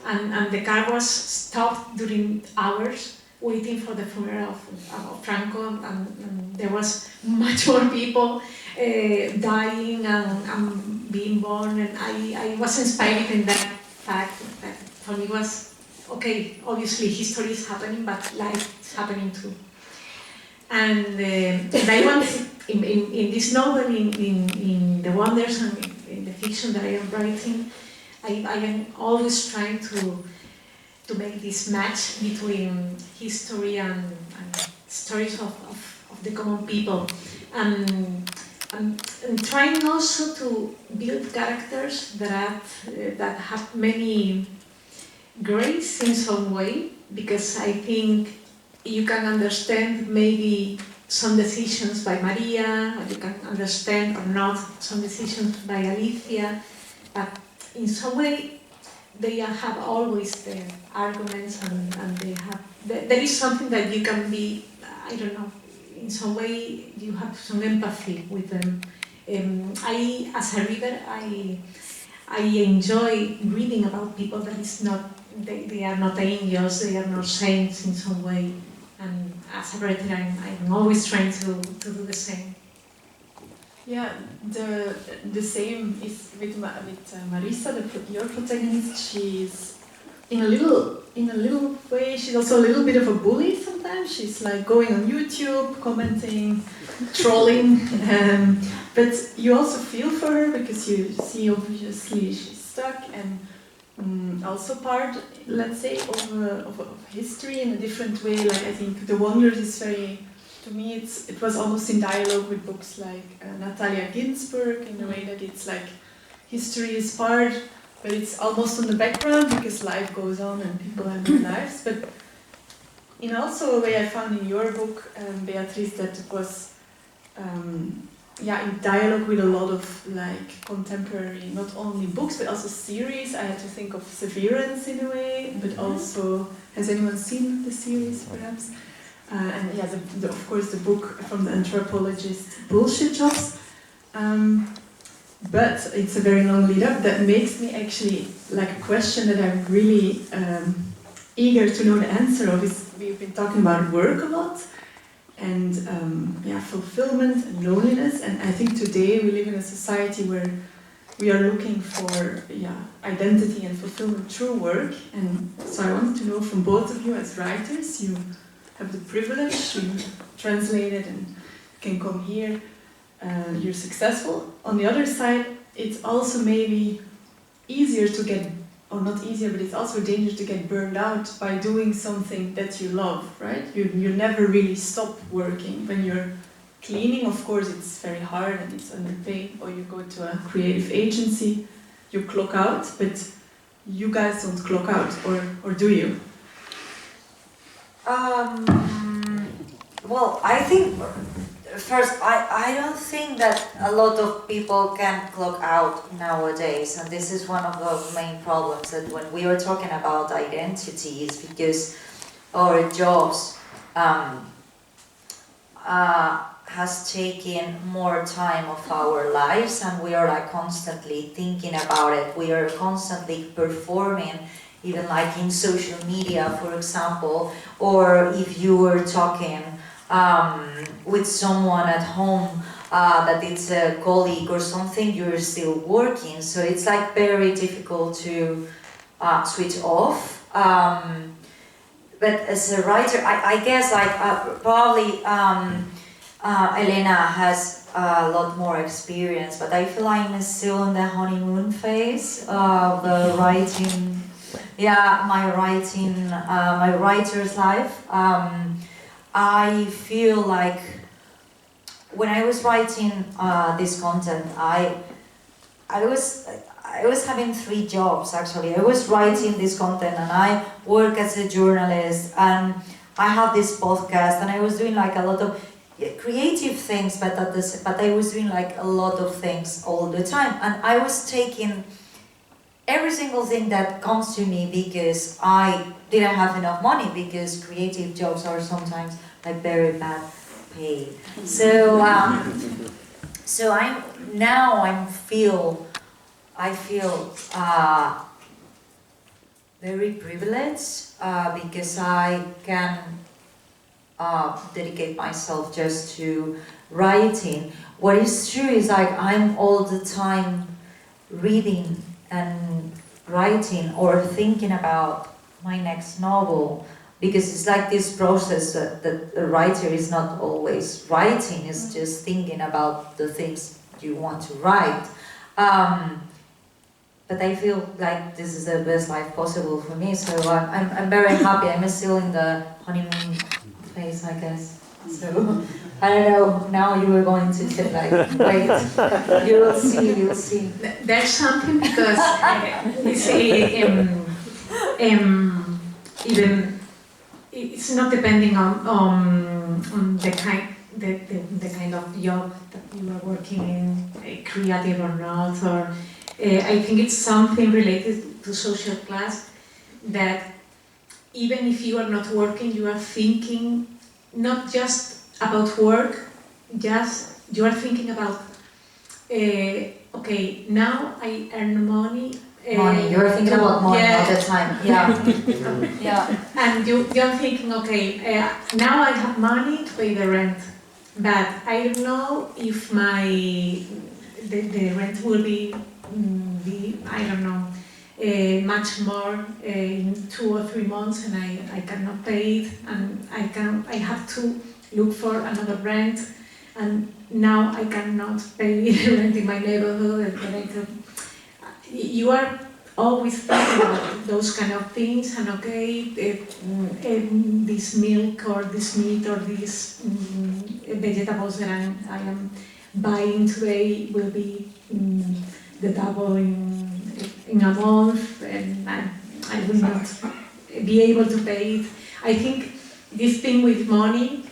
And the car was stopped during hours waiting for the funeral of Franco, and there was much more people dying and being born, and I was inspired in that fact that for me was, okay, obviously history is happening, but life is happening too. And I want, in this novel, in the wonders and in the fiction that I am writing, I am always trying to make this match between history and stories of the common people, and trying also to build characters that have many grace in some way, because I think you can understand maybe some decisions by Maria, or you can understand or not some decisions by Alicia, but in some way they have always their arguments, and there is something that you can be, I don't know, in some way you have some empathy with them. As a reader, I enjoy reading about people that is not, they are not angels, they are not saints in some way, and as a writer I'm always trying to do the same. Yeah, the same is with Marisa, your protagonist. She's in a little way. She's also a little bit of a bully sometimes. She's like going on YouTube, commenting, trolling. But you also feel for her because you see obviously she's stuck, and also part, let's say, of history in a different way. Like I think The Wonders is very. To me, it was almost in dialogue with books like Natalia Ginsburg, in the way that it's like history is part, but it's almost on the background because life goes on and people have their lives. But in also a way I found in your book, Beatriz, that it was in dialogue with a lot of like contemporary, not only books but also series. I had to think of Severance in a way, but also, has anyone seen the series perhaps? And yeah, of course the book from the anthropologist Bullshit Jobs. But it's a very long lead up that makes me actually like a question that I'm really eager to know the answer of. Is we've been talking about work a lot, and fulfillment and loneliness, and I think today we live in a society where we are looking for identity and fulfillment through work. And so I wanted to know from both of you as writers, you have the privilege to translate it and can come here, you're successful. On the other side, it's also maybe easier to get, or not easier, but it's also dangerous to get burned out by doing something that you love, right? You never really stop working. When you're cleaning, of course, it's very hard and it's underpaid, or you go to a creative agency, you clock out, but you guys don't clock out, or do you? Well, I think first, I don't think that a lot of people can clock out nowadays, and this is one of the main problems, that when we are talking about identities, because our jobs has taken more time of our lives, and we are like constantly thinking about it. We are constantly performing, even like in social media, for example, or if you were talking with someone at home that it's a colleague or something, you're still working. So it's like very difficult to switch off. But as a writer, I guess like probably Elena has a lot more experience, but I feel I'm still in the honeymoon phase of the writing. Yeah, my writer's life. I feel like when I was writing this content, I I was having 3 jobs actually. I was writing this content and I work as a journalist and I have this podcast and I was doing like a lot of creative things, but I was doing like a lot of things all the time, and I was taking every single thing that comes to me because I didn't have enough money, because creative jobs are sometimes like very bad paid. So I feel very privileged because I can dedicate myself just to writing. What is true is like I'm all the time reading and writing or thinking about my next novel, because it's like this process that a writer is not always writing, it's just thinking about the things you want to write. But I feel like this is the best life possible for me, so I'm very happy. I'm still in the honeymoon phase, I guess. So I don't know. Now you were going to say like, wait, you'll see. There's something because even it's not depending on the kind of job that you are working in, creative or not, or I think it's something related to social class, that even if you are not working, you are thinking not just about work, just you are thinking about okay, now I earn money. You're thinking about money all the time. Yeah. Yeah. And you're thinking, okay, now I have money to pay the rent, but I don't know if the rent will be I don't know, much more in 2 or 3 months, and I cannot pay it, and I have to look for another rent, and now I cannot pay rent in my neighborhood, and you are always thinking about those kind of things, and okay, this milk or this meat or these vegetables that I am buying today will be the double in a month, and I will not be able to pay it. I think this thing with money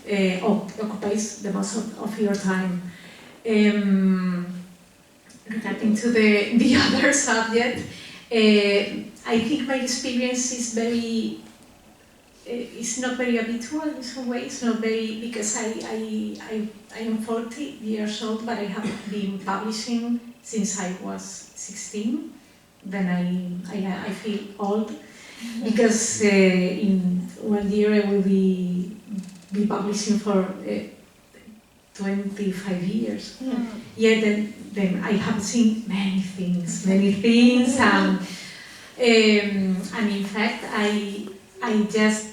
occupies the most of your time. Regarding to the other subject, I think my experience is very. It's not very habitual in some ways. Not very, because I am 40 years old, but I have been publishing since I was 16. Then I feel old, because in 1 year I will be publishing for 25 years. Yeah, then I have seen many things, and in fact I am just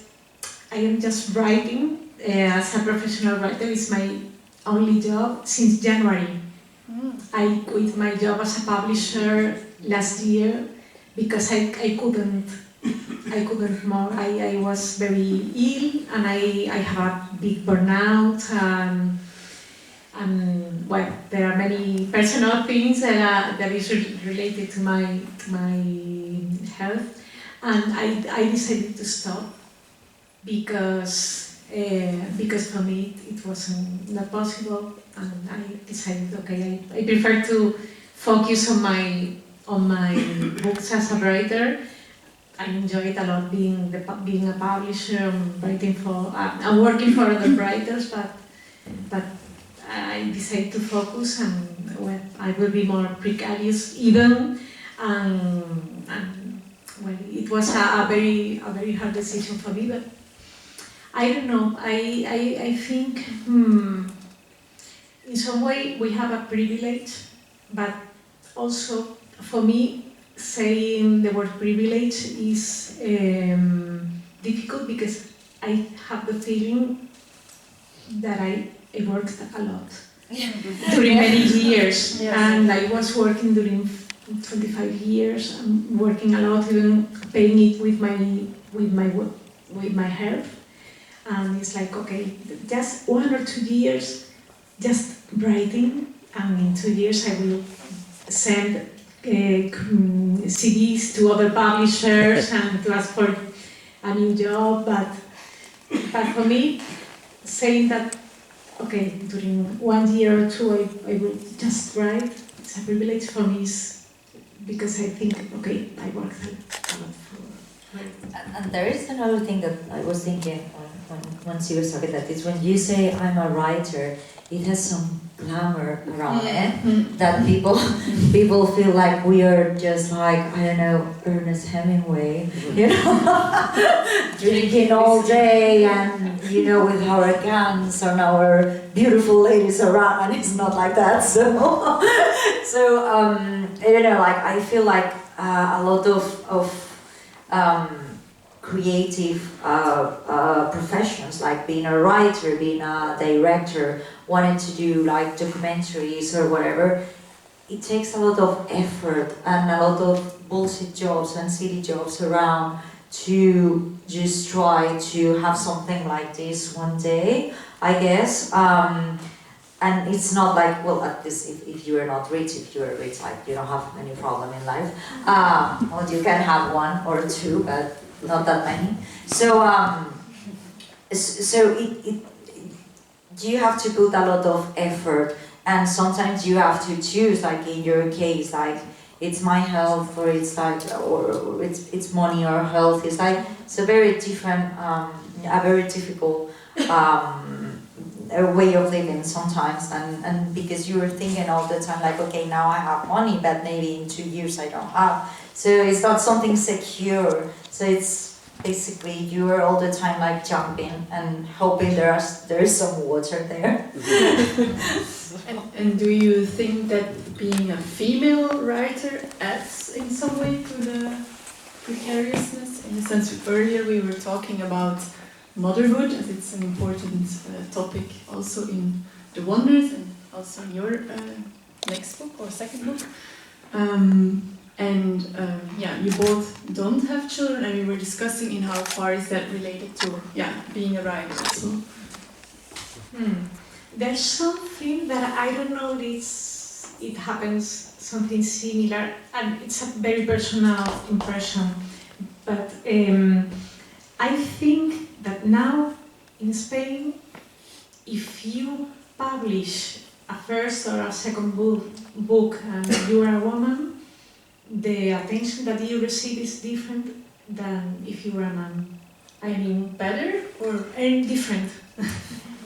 writing as a professional writer. It's my only job since January. I quit my job as a publisher last year because I couldn't more. I was very ill, and I have a big burnout, and well, there are many personal things that is related to my health, and I decided to stop because for me it wasn't not possible, and I decided, okay, I prefer to focus on my books as a writer. I enjoy it a lot being a publisher, writing for I'm working for other writers, but I decided to focus, and well, I will be more precarious even, and well, it was a very hard decision for me, but I don't know. I think in some way we have a privilege, but also for me saying the word privilege is difficult, because I have the feeling that I worked a lot during many years, and I was working during 25 years. I'm working a lot, even paying it with my health. And it's like, okay, just 1 or 2 years just writing, and in 2 years I will send CDs to other publishers and to ask for a new job, but for me, saying that, okay, during 1 year or two I will just write, it's a privilege for me, because I think, okay, I worked a lot for it. And there is another thing that I was thinking when she was talking, that is when you say I'm a writer, it has some glamour around it, that people feel like we are just like, I don't know, Ernest Hemingway, you know, drinking all day and, you know, with our gowns and our beautiful ladies around, and it's not like that, so, I don't know, like, I feel like a lot of creative professions, like being a writer, being a director, wanting to do like documentaries or whatever, it takes a lot of effort and a lot of bullshit jobs and city jobs around to just try to have something like this one day, I guess. And it's not like, well, at least if you are not rich, if you are rich, like you don't have any problem in life. Well, you can have one or two, but not that many. So, you have to put a lot of effort, and sometimes you have to choose, like in your case, like it's my health, or it's like, or it's money or health. It's like, it's a very different, a very difficult way of living sometimes, and because you're thinking all the time, like, okay, now I have money, but maybe in 2 years I don't have. So it's not something secure. So it's basically you are all the time like jumping and hoping there's some water there. And do you think that being a female writer adds in some way to the precariousness? In the sense, earlier we were talking about motherhood, as it's an important topic also in The Wonders and also in your next book or second book. Yeah, you both don't have children, and we were discussing in how far is that related to being a writer. So. There's something that I don't know if it happens, something similar, and it's a very personal impression, but I think that now in Spain, if you publish a first or a second book and you are a woman, the attention that you receive is different than if you were a man. I mean, better or different.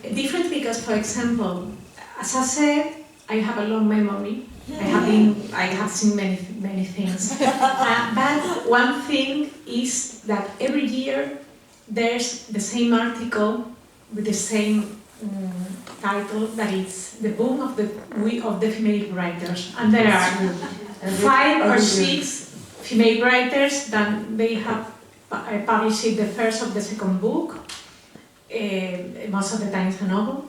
Different because, for example, as I said, I have a long memory. I have seen many things. But one thing is that every year there's the same article with the same title, that is the boom of the female writers, and there are 5 or 6 female writers that they have published the first or the second book. Most of the time it's a novel,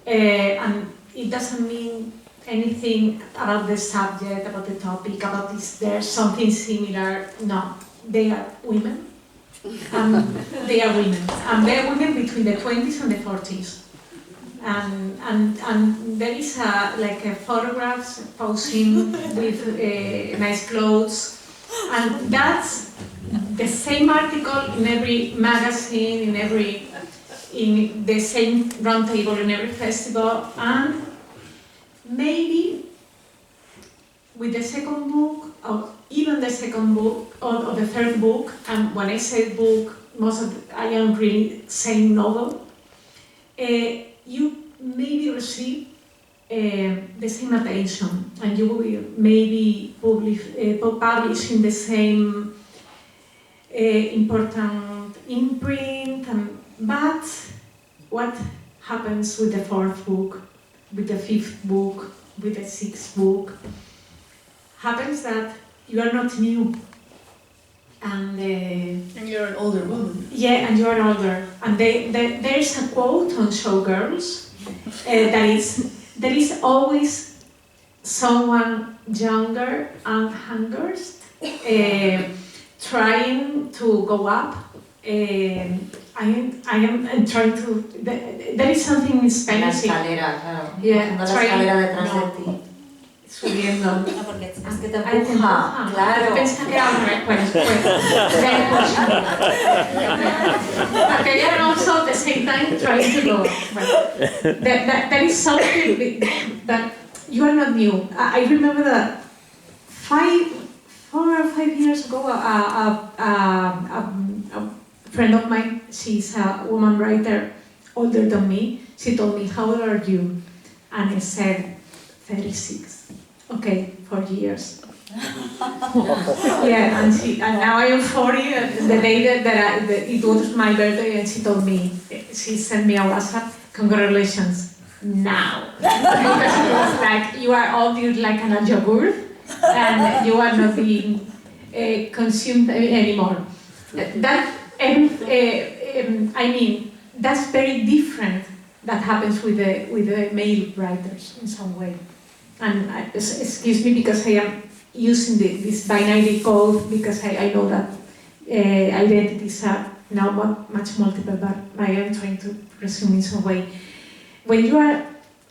and it doesn't mean anything about the subject, about the topic, about this. There's something similar. No, they are women. They are women, and they are women between the 20s and the 40s. And there is like photographs posing with nice clothes, and that's the same article in every magazine, in the same round table in every festival, and maybe with the second book, or even the second book, or the third book, and when I say book, I am really saying novel, you maybe receive the same attention, and you will maybe publish in the same important imprint, but what happens with the 4th book, with the 5th book, with the 6th book? Happens that you are not new, and you're an older woman. Yeah, and you are older. And there is a quote on Showgirls that is, there is always someone younger and hungry trying to go up. I am trying to. There is something in Spanish. La escalera, claro. Yeah, la escalera detrás de ti. subiendo. No, porque es que te empuja, claro. Pensaba que era un recuerdo. Porque you are also at the same time trying to go. Well, that is something that you are not new. I remember that 4 or 5 years ago, a friend of mine, she's a woman writer older than me, she told me, how old are you? And I said, 36. Okay, 4 years. Yeah, and now I am 40. The day that it was my birthday, and she told me, she sent me a WhatsApp, congratulations, now. Because it was like, you are all like an yogurt, and you are not being consumed anymore. I mean, that's very different. That happens with the male writers in some way. And excuse me, because I am using this binary code, because I know that identities are now much multiple, but I am trying to resume in some way. When you are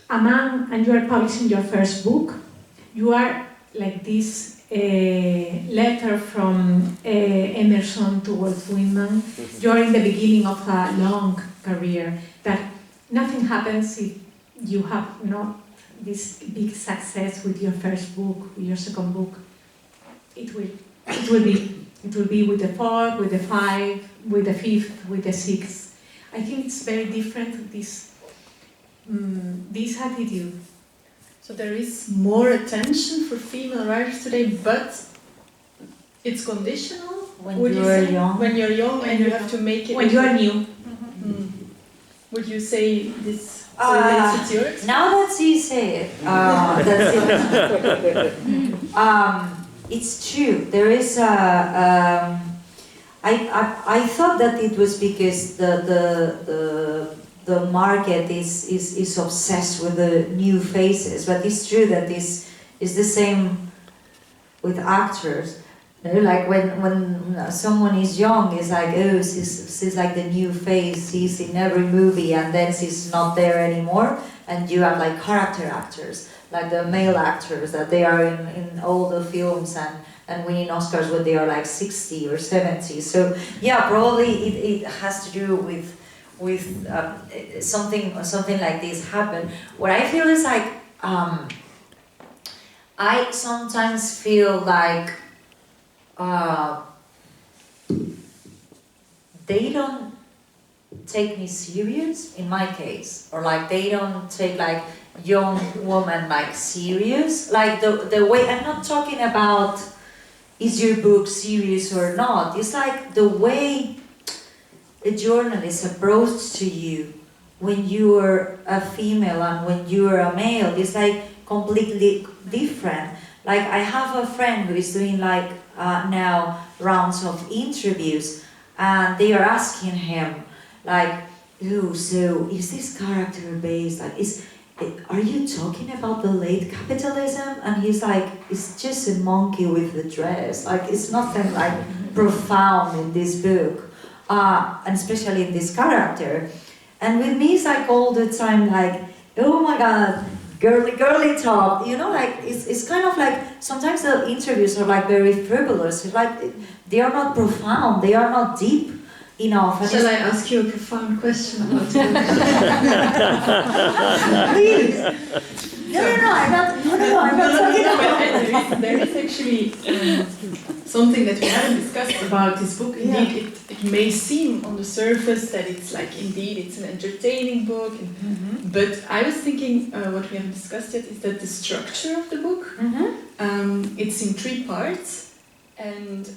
a man and you are publishing your first book, you are like this letter from Emerson towards women. You are in the beginning of a long career that nothing happens if you have not this big success with your first book, with your second book. It will be with the 4th, with the 5, with the 5th, with the 6th. I think it's very different, this attitude. So there is more attention for female writers today, but it's conditional. When you're young. When you're young and you have to make it. When you are new. Would you say this relates to yours? Now that you say it, it's true. There is a. I thought that it was because the market is obsessed with the new faces, but it's true that this is the same with actors. You know, like when someone is young, it's like, oh, she's like the new face, she's in every movie, and then she's not there anymore. And you have like character actors, like the male actors, that they are in all the films and winning Oscars when they are like 60 or 70. So yeah, probably it has to do with something like this happen. What I feel is like, I sometimes feel like they don't take me serious in my case, or like they don't take like young woman like serious, like the way. I'm not talking about is your book serious or not, it's like the way a journalist approached to you when you were a female and when you were a male is like completely different. Like I have a friend who is doing like now rounds of interviews, and they are asking him like, oh, so is this character based, like are you talking about the late capitalism? And he's like, it's just a monkey with a dress, like it's nothing like profound in this book, and especially in this character. And with me it's like all the time like, oh my god, girly talk, you know, like it's kind of like sometimes the interviews are like very frivolous. It's like they are not profound, they are not deep enough. Shall I ask you a profound question about it? Please. No, I'm not talking about. There is actually something that we haven't discussed about this book. Indeed, it may seem on the surface that it's like, indeed, it's an entertaining book. But I was thinking, what we haven't discussed yet is that the structure of the book, it's in 3 parts. And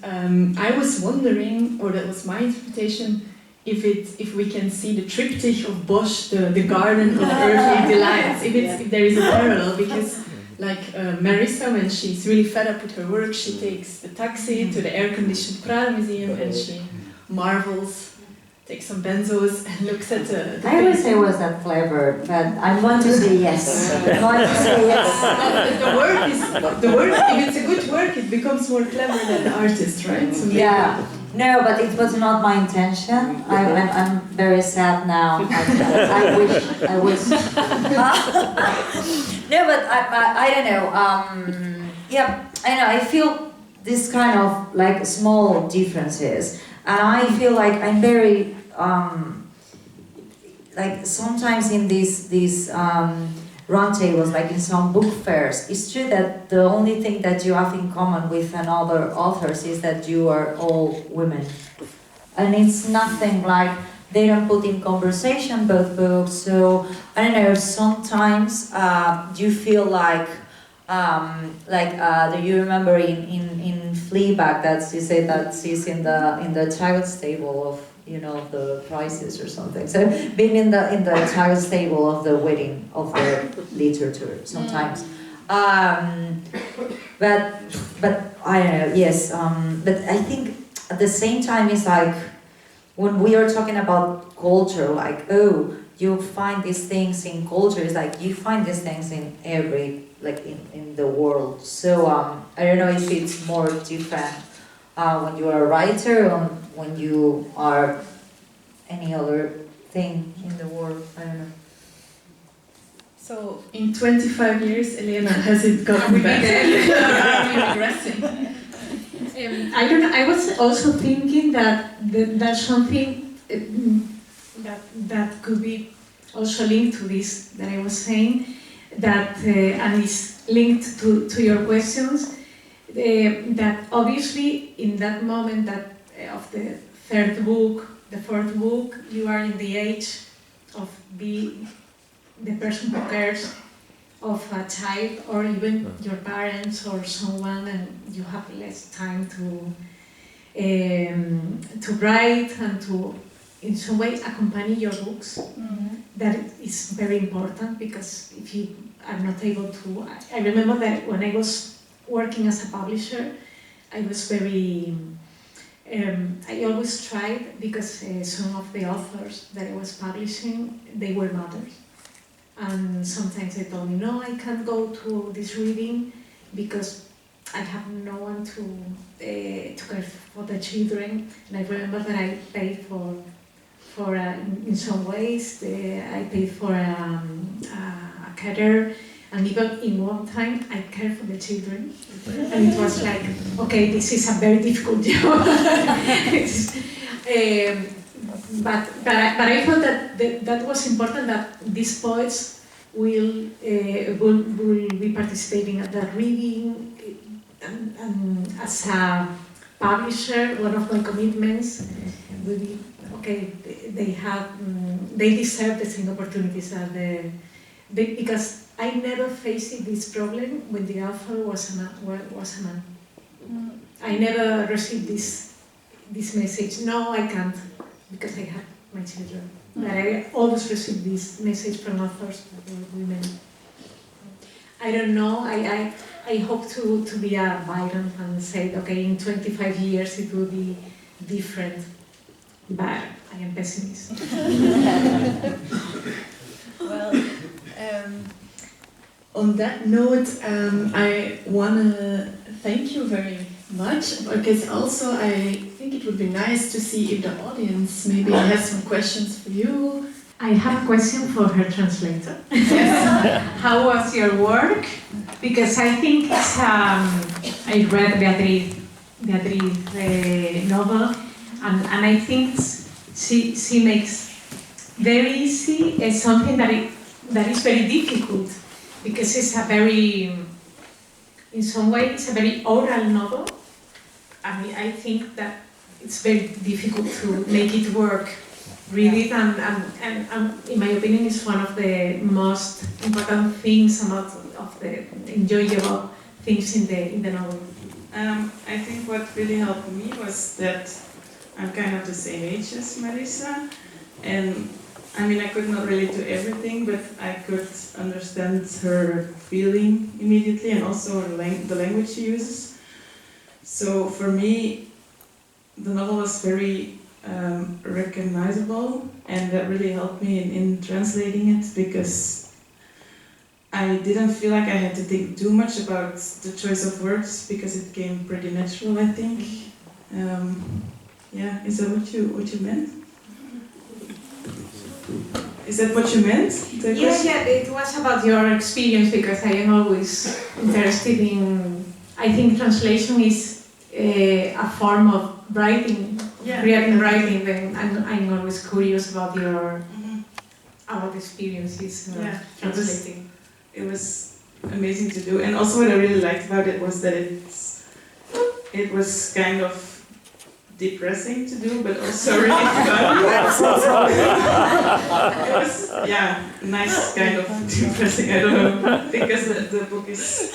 I was wondering, or that was my interpretation, if we can see the triptych of Bosch, the garden of earthly delights, if there is a parallel, because like Marissa, when she's really fed up with her work, she takes the taxi to the air-conditioned Prada Museum and she marvels, takes some benzos and looks at the I wish I was that clever, but I'm going to say yes. I'm going to say yes. The work, if it's a good work, it becomes more clever than the artist, right? So yeah. No, but it was not my intention. I'm very sad now. I wish. No, but I don't know. Yeah, I know. I feel this kind of like small differences, and I feel like I'm very like sometimes in these roundtables, like in some book fairs, it's true that the only thing that you have in common with another authors is that you are all women. And it's nothing like, they don't put in conversation both books, so, I don't know, sometimes you feel like do you remember in Fleabag that she said that she's in the child's table of, you know, the prizes or something. So being in the child's table of the wedding of the literature sometimes. But I don't know. Yes. But I think at the same time it's like when we are talking about culture, like you find these things in culture. It's like you find these things in every in the world. So I don't know if it's more different when you are a writer or when you are any other thing in the world. I don't know. So in 25 years, Elena, has it gotten better? Are we regressing? I don't know. I was also thinking that that's something that could be also linked to this that I was saying, that and is linked to your questions. That obviously in that moment that of the third book, the fourth book, you are in the age of being the person who cares of a child or even your parents or someone, and you have less time to write and to in some way accompany your books. That is very important, because if you are not able to, I remember that when I was working as a publisher, I was very, I always tried, because some of the authors that I was publishing, they were mothers. And sometimes they told me, no, I can't go to this reading because I have no one to care for the children. And I remember that I paid for in some ways, I paid for a carer, and even in one time I cared for the children. And it was like, okay, this is a very difficult job. But I thought that was important, that these poets will be participating at that reading, and as a publisher, one of my commitments will be, okay, they deserve the same opportunities as because I never faced this problem when the author was a man. I never received this message, no, I can't, because I have my children. But I always receive this message from authors that were women. I don't know, I hope to be a Byron and say, okay, in 25 years it will be different, but I am pessimist. Well, on that note, I want to thank you very much, because also I think it would be nice to see if the audience maybe has some questions for you. I have a question for her translator. How was your work? Because I think it's, I read Beatriz novel, and I think she makes very easy something that is very difficult, because it's a very, in some way, it's a very oral novel. I mean, I think that it's very difficult to make it work. Read it, and in my opinion, it's one of the most important things, of the enjoyable things in the novel. I think what really helped me was that I'm kind of the same age as Marisa, and I mean, I could not relate to everything, but I could understand her feeling immediately, and also the language she uses. So for me, the novel was very recognizable, and that really helped me in translating it, because I didn't feel like I had to think too much about the choice of words, because it came pretty natural, I think. Yeah, is that what you meant? Is that what you meant? Yeah, it was about your experience, because I am always interested in, I think translation is a form of writing, creating writing, and I'm always curious about your about experiences translating. It was amazing to do, and also what I really liked about it was that it was kind of depressing to do, but also really fun. It was, nice kind of depressing. I don't know, because the book is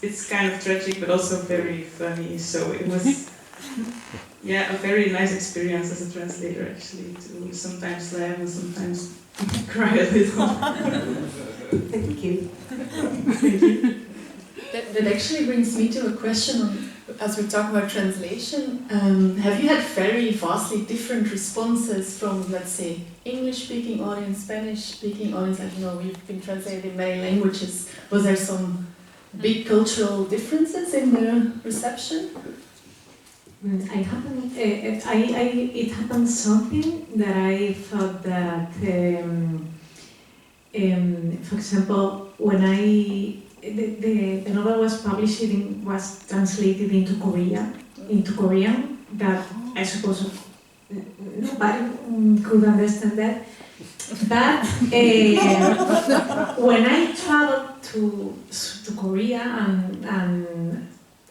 it's kind of tragic, but also very funny. So it was, a very nice experience as a translator, actually, to sometimes laugh and sometimes cry a little. Thank you. Thank you. That actually brings me to a question on, as we're talking about translation, have you had very vastly different responses from, let's say, English-speaking audience, Spanish-speaking audience? I don't know, you've been translated in many languages. Was there some big cultural differences in the reception? It happened something that I thought that, for example, when the novel was published, was translated into Korean, that I suppose nobody could understand that. But when I traveled to Korea and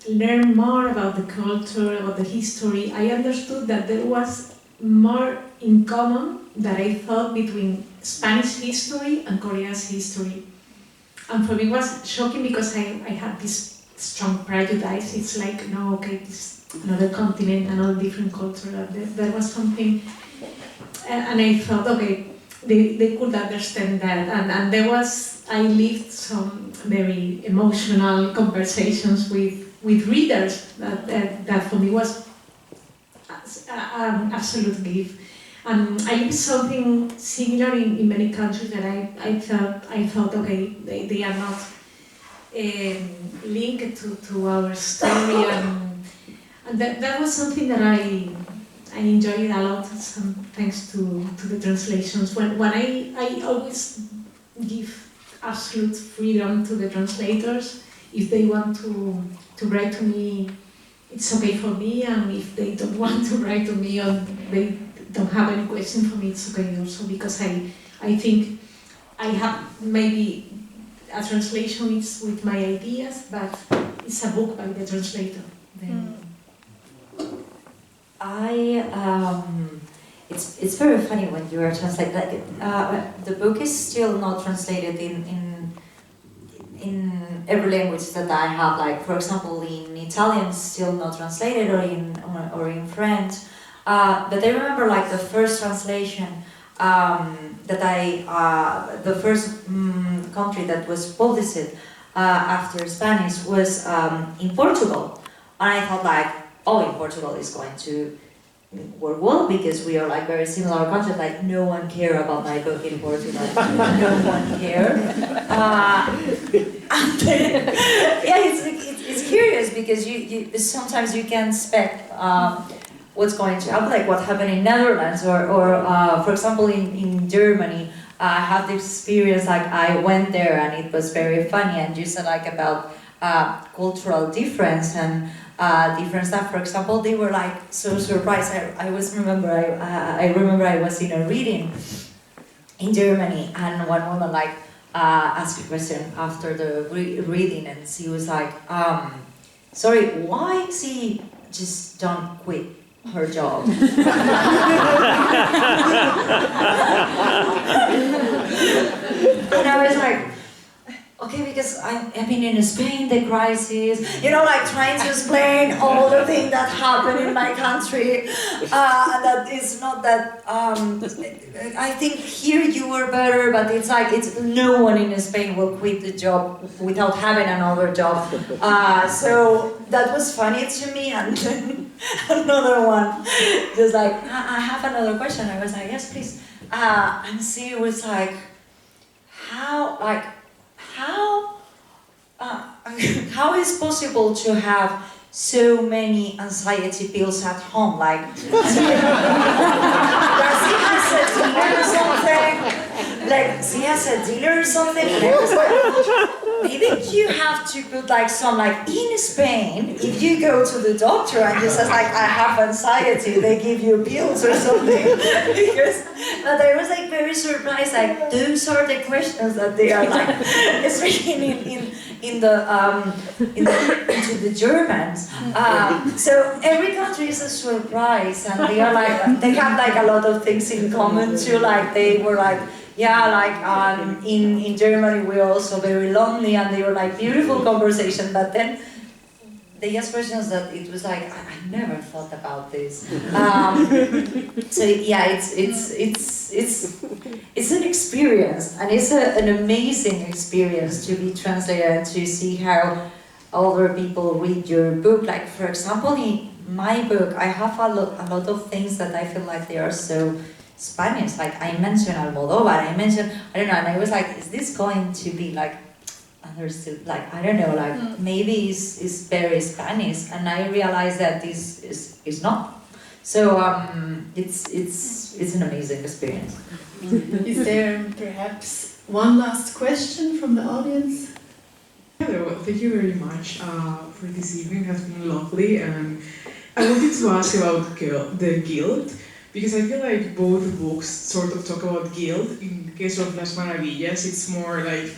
learned more about the culture, about the history, I understood that there was more in common that I thought between Spanish history and Korea's history. And for me it was shocking, because I had this strong prejudice. It's like, no, okay, this is another continent, another different culture. There was something, and I thought, okay, they could understand that. And there was, I lived some very emotional conversations with readers that for me was an absolute gift. I lived something similar in many countries that I thought, okay, they are not linked to our story, and that was something that I enjoyed a lot, thanks to the translations. When I always give absolute freedom to the translators. If they want to write to me, it's okay for me, and if they don't want to write to me or they don't have any question for me, it's okay also, because I think I have maybe a translation is with my ideas, but it's a book by the translator. It's very funny when you are translating. The book is still not translated in every language that I have. Like, for example, in Italian, still not translated, or in French. But I remember, like, the first translation the first country that was published after Spanish was in Portugal, and I thought, like, oh, in Portugal is going to work well, because we are like very similar countries. Like, no one cared about my book in Portugal. No one cared. It's curious, because you sometimes you can expect what's going to happen, like what happened in Netherlands, or for example in Germany. I have this experience, like I went there and it was very funny, and you said like about cultural difference and different stuff. For example, they were like so surprised. I remember I was in a reading in Germany, and one woman like asked a question after the reading, and she was like, sorry, why she just don't quit her job? And I was like, okay, because I've been in Spain, the crisis, like trying to explain all the things that happened in my country. That it's not that, I think here you were better, but it's like, no one in Spain will quit the job without having another job. So that was funny to me. And then another one, just like, I have another question. I was like, yes, please. And she was like, how is possible to have so many anxiety pills at home, like does he has a dealer or something? Like she has a dealer or something? And I was like, maybe you have to put like some, like in Spain, if you go to the doctor and you say like I have anxiety, they give you pills or something. But I was like very surprised, like those are the questions that they are like, especially into the Germans. So every country is a surprise, and they are like, they have like a lot of things in common too. Like they were like, yeah, like in Germany we're also very lonely, and they were like beautiful conversation. But then they asked questions that it was like I never thought about this. So yeah, it's an experience, and it's an amazing experience to be translated and to see how other people read your book. Like for example, in my book, I have a lot of things that I feel like they are so Spanish. Like I mentioned Almodóvar, I don't know, and I was like, is this going to be like understood, like I don't know, like maybe it's very Spanish, and I realized that this is not. So it's an amazing experience. Is there perhaps one last question from the audience? Hello, thank you very much for this evening. It has been lovely, and I wanted to ask about the guilt, because I feel like both books sort of talk about guilt. In the case of Las Maravillas, it's more like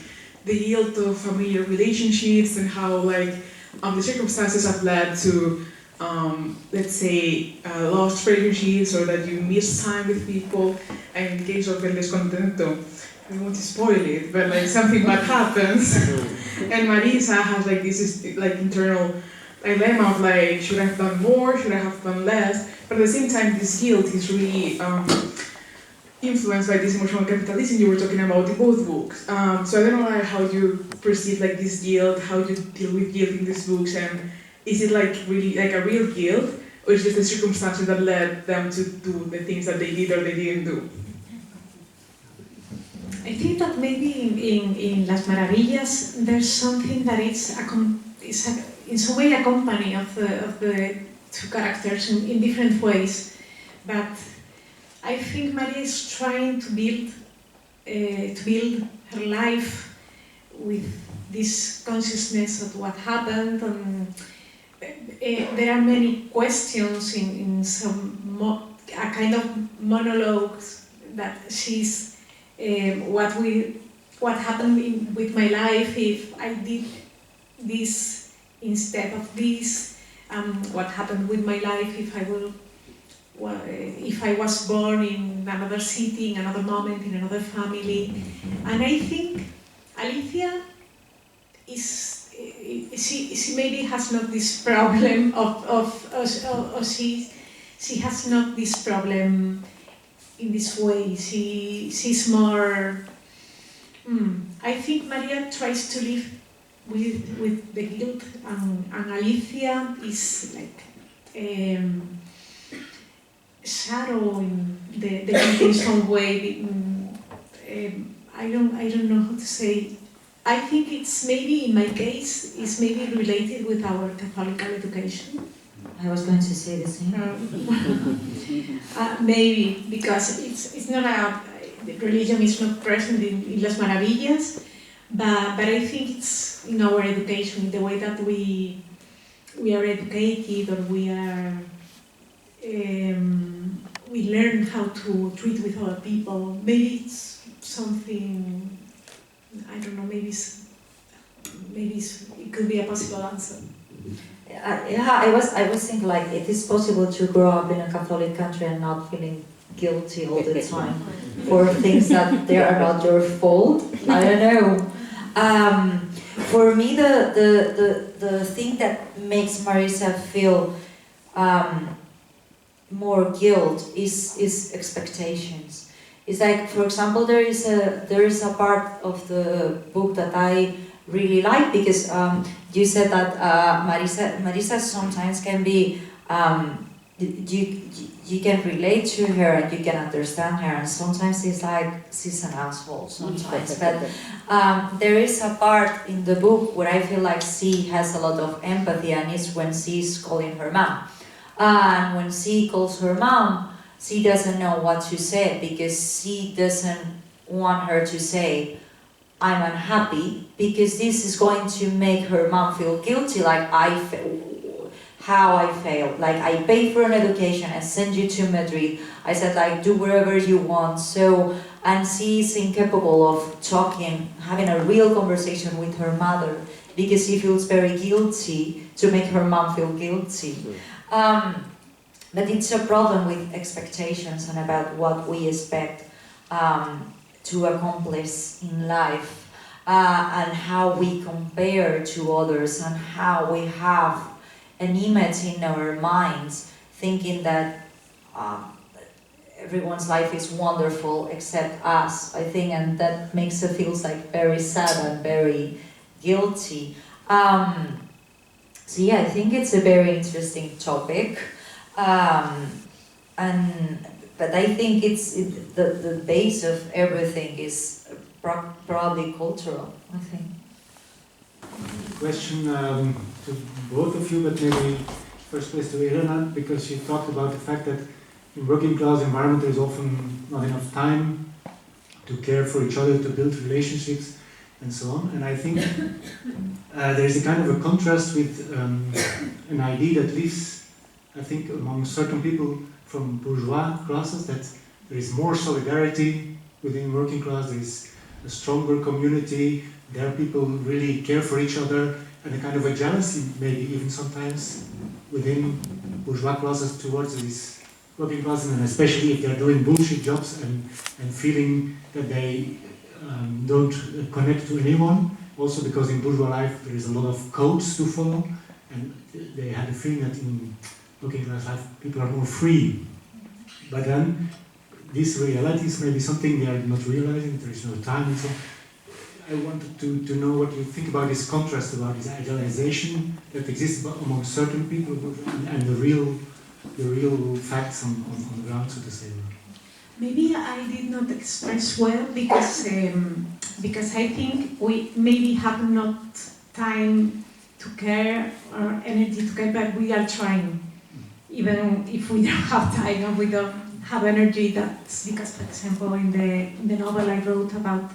the guilt of familiar relationships and how like the circumstances have led to, let's say, lost relationships, or that you miss time with people. And in the case of El Descontento, I don't want to spoil it, but like something bad happens, and Marisa has like this like internal dilemma of like, should I have done more, should I have done less? But at the same time, this guilt is really influenced by this emotional capitalism you were talking about in both books. So I don't know like, how you perceive like this guilt, how you deal with guilt in these books, and is it like really like a real guilt, or is it just the circumstances that led them to do the things that they did or they didn't do? I think that maybe in Las Maravillas there's something that is in some way a company of the two characters in different ways, but I think Maria is trying to build her life with this consciousness of what happened, and there are many questions in a kind of monologues that she's what happened with my life if I did this instead of this, what happened with my life if I was born in another city, in another moment, in another family. And I think Alicia she maybe has not this problem she has not this problem in this way. She's more. I think Maria tries to live with the guilt, and Alicia is like shadowing the guilt in some way. I don't know how to say. I think it's maybe in my case it's maybe related with our Catholic education. I was going to say the same. Maybe because it's not the religion is not present in Las Maravillas, but I think it's in our education, in the way that we are educated, or we learn how to treat with other people. Maybe it's something, I don't know. Maybe it could be a possible answer. Yeah, I was thinking like it is possible to grow up in a Catholic country and not feeling guilty all the time for things that they are not your fault. I don't know. For me, the thing that makes Marisa feel more guilt is expectations. It's like, for example, there is a part of the book that I really like, because you said that Marisa sometimes can be you can relate to her and you can understand her, and sometimes it's like she's an asshole sometimes. But there is a part in the book where I feel like she has a lot of empathy, and it's when she's calling her mom. And when she calls her mom, she doesn't know what to say, because she doesn't want her to say, I'm unhappy, because this is going to make her mom feel guilty, like how I failed. Like, I paid for an education and sent you to Madrid. I said, like, do wherever you want. So, and she's incapable of talking, having a real conversation with her mother, because she feels very guilty to make her mom feel guilty. But it's a problem with expectations and about what we expect to accomplish in life, and how we compare to others, and how we have an image in our minds thinking that everyone's life is wonderful except us, I think, and that makes it feel like very sad and very guilty. So yeah, I think it's a very interesting topic. But I think the base of everything is probably cultural, I think. Question to both of you, but maybe first place to Elena, because you talked about the fact that in working class environment there is often not enough time to care for each other, to build relationships, and so on. And I think there is a kind of a contrast with an idea that lives, I think, among certain people from bourgeois classes, that there is more solidarity within working class, there is a stronger community, there people really care for each other, and a kind of a jealousy, maybe even sometimes, within bourgeois classes towards these working classes, and especially if they're doing bullshit jobs and feeling that they don't connect to anyone. Also because in bourgeois life there is a lot of codes to follow, and they had a feeling that in working class life people are more free. But then these realities may be something they are not realizing, there is no time and so on. I wanted to know what you think about this contrast, about this idealization that exists among certain people and the real facts on the ground, so to say. Maybe I did not express well because I think we maybe have not time to care or energy to care, but we are trying. Even if we don't have time or we don't have energy, that's because, for example, in the novel I wrote about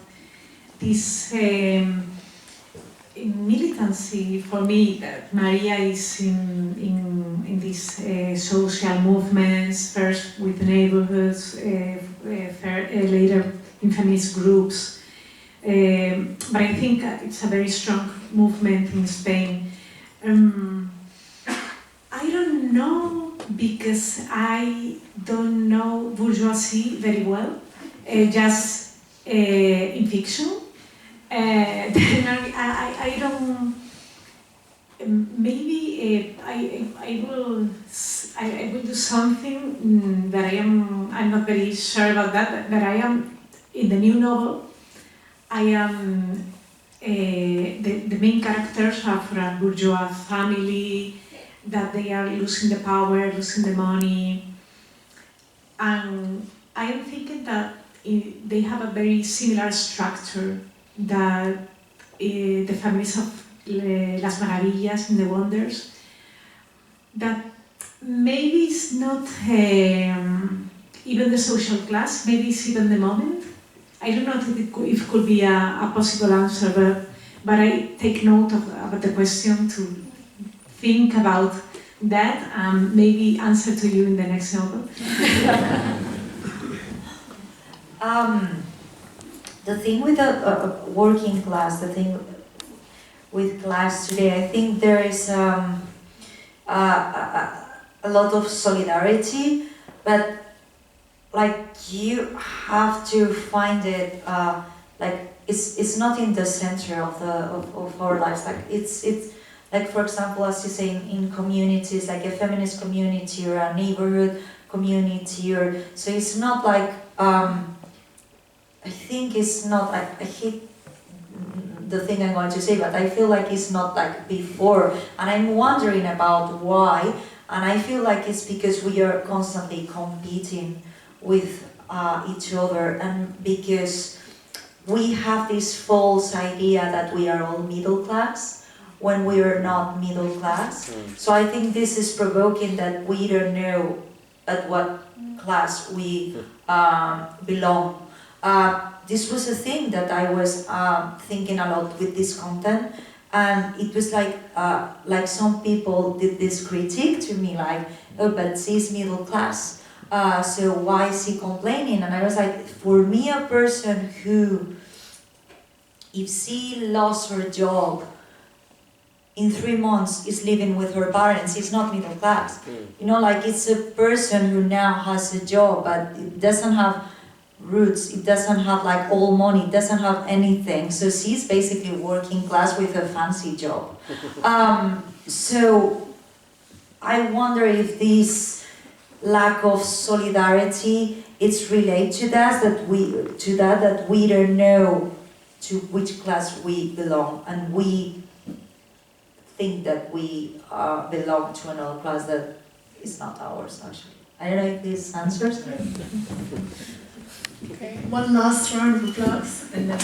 this militancy for me, that Maria is in these social movements, first with neighborhoods, later in feminist groups. But I think it's a very strong movement in Spain. I don't know, because I don't know bourgeoisie very well, just in fiction. Then I don't. Maybe I will do something that I'm not very sure about that. But I am in the new novel. I am the main characters are from a bourgeois family, that they are losing the power, losing the money, and I am thinking that they have a very similar structure that the families of Las Maravillas and the Wonders, that maybe it's not even the social class, maybe it's even the moment. I don't know if it could be a possible answer, but I take note of the question to think about that and maybe answer to you in the next novel. The thing with the working class, the thing with class today, I think there is a lot of solidarity, but like you have to find it like it's not in the center of our lives. Like it's like, for example, as you say, in communities, like a feminist community or a neighborhood community, or so it's not like. I think it's not, I hate the thing I'm going to say, but I feel like it's not like before. And I'm wondering about why, And I feel like it's because we are constantly competing with each other, and because we have this false idea that we are all middle class when we are not middle class. So I think this is provoking that we don't know at what class we belong. This was a thing that I was thinking a lot with this content, and it was like some people did this critique to me, like, oh, but she's middle class, so why is she complaining? And I was like, for me, a person who, if she lost her job in 3 months, is living with her parents, is not middle class. You know, like, it's a person who now has a job, but it doesn't have roots, it doesn't have like all money, it doesn't have anything. So she's basically working class with a fancy job. So I wonder if this lack of solidarity is related to that we don't know to which class we belong, and we think that we belong to another class that is not ours, actually. I don't know if this answers. Okay, one last round of applause and then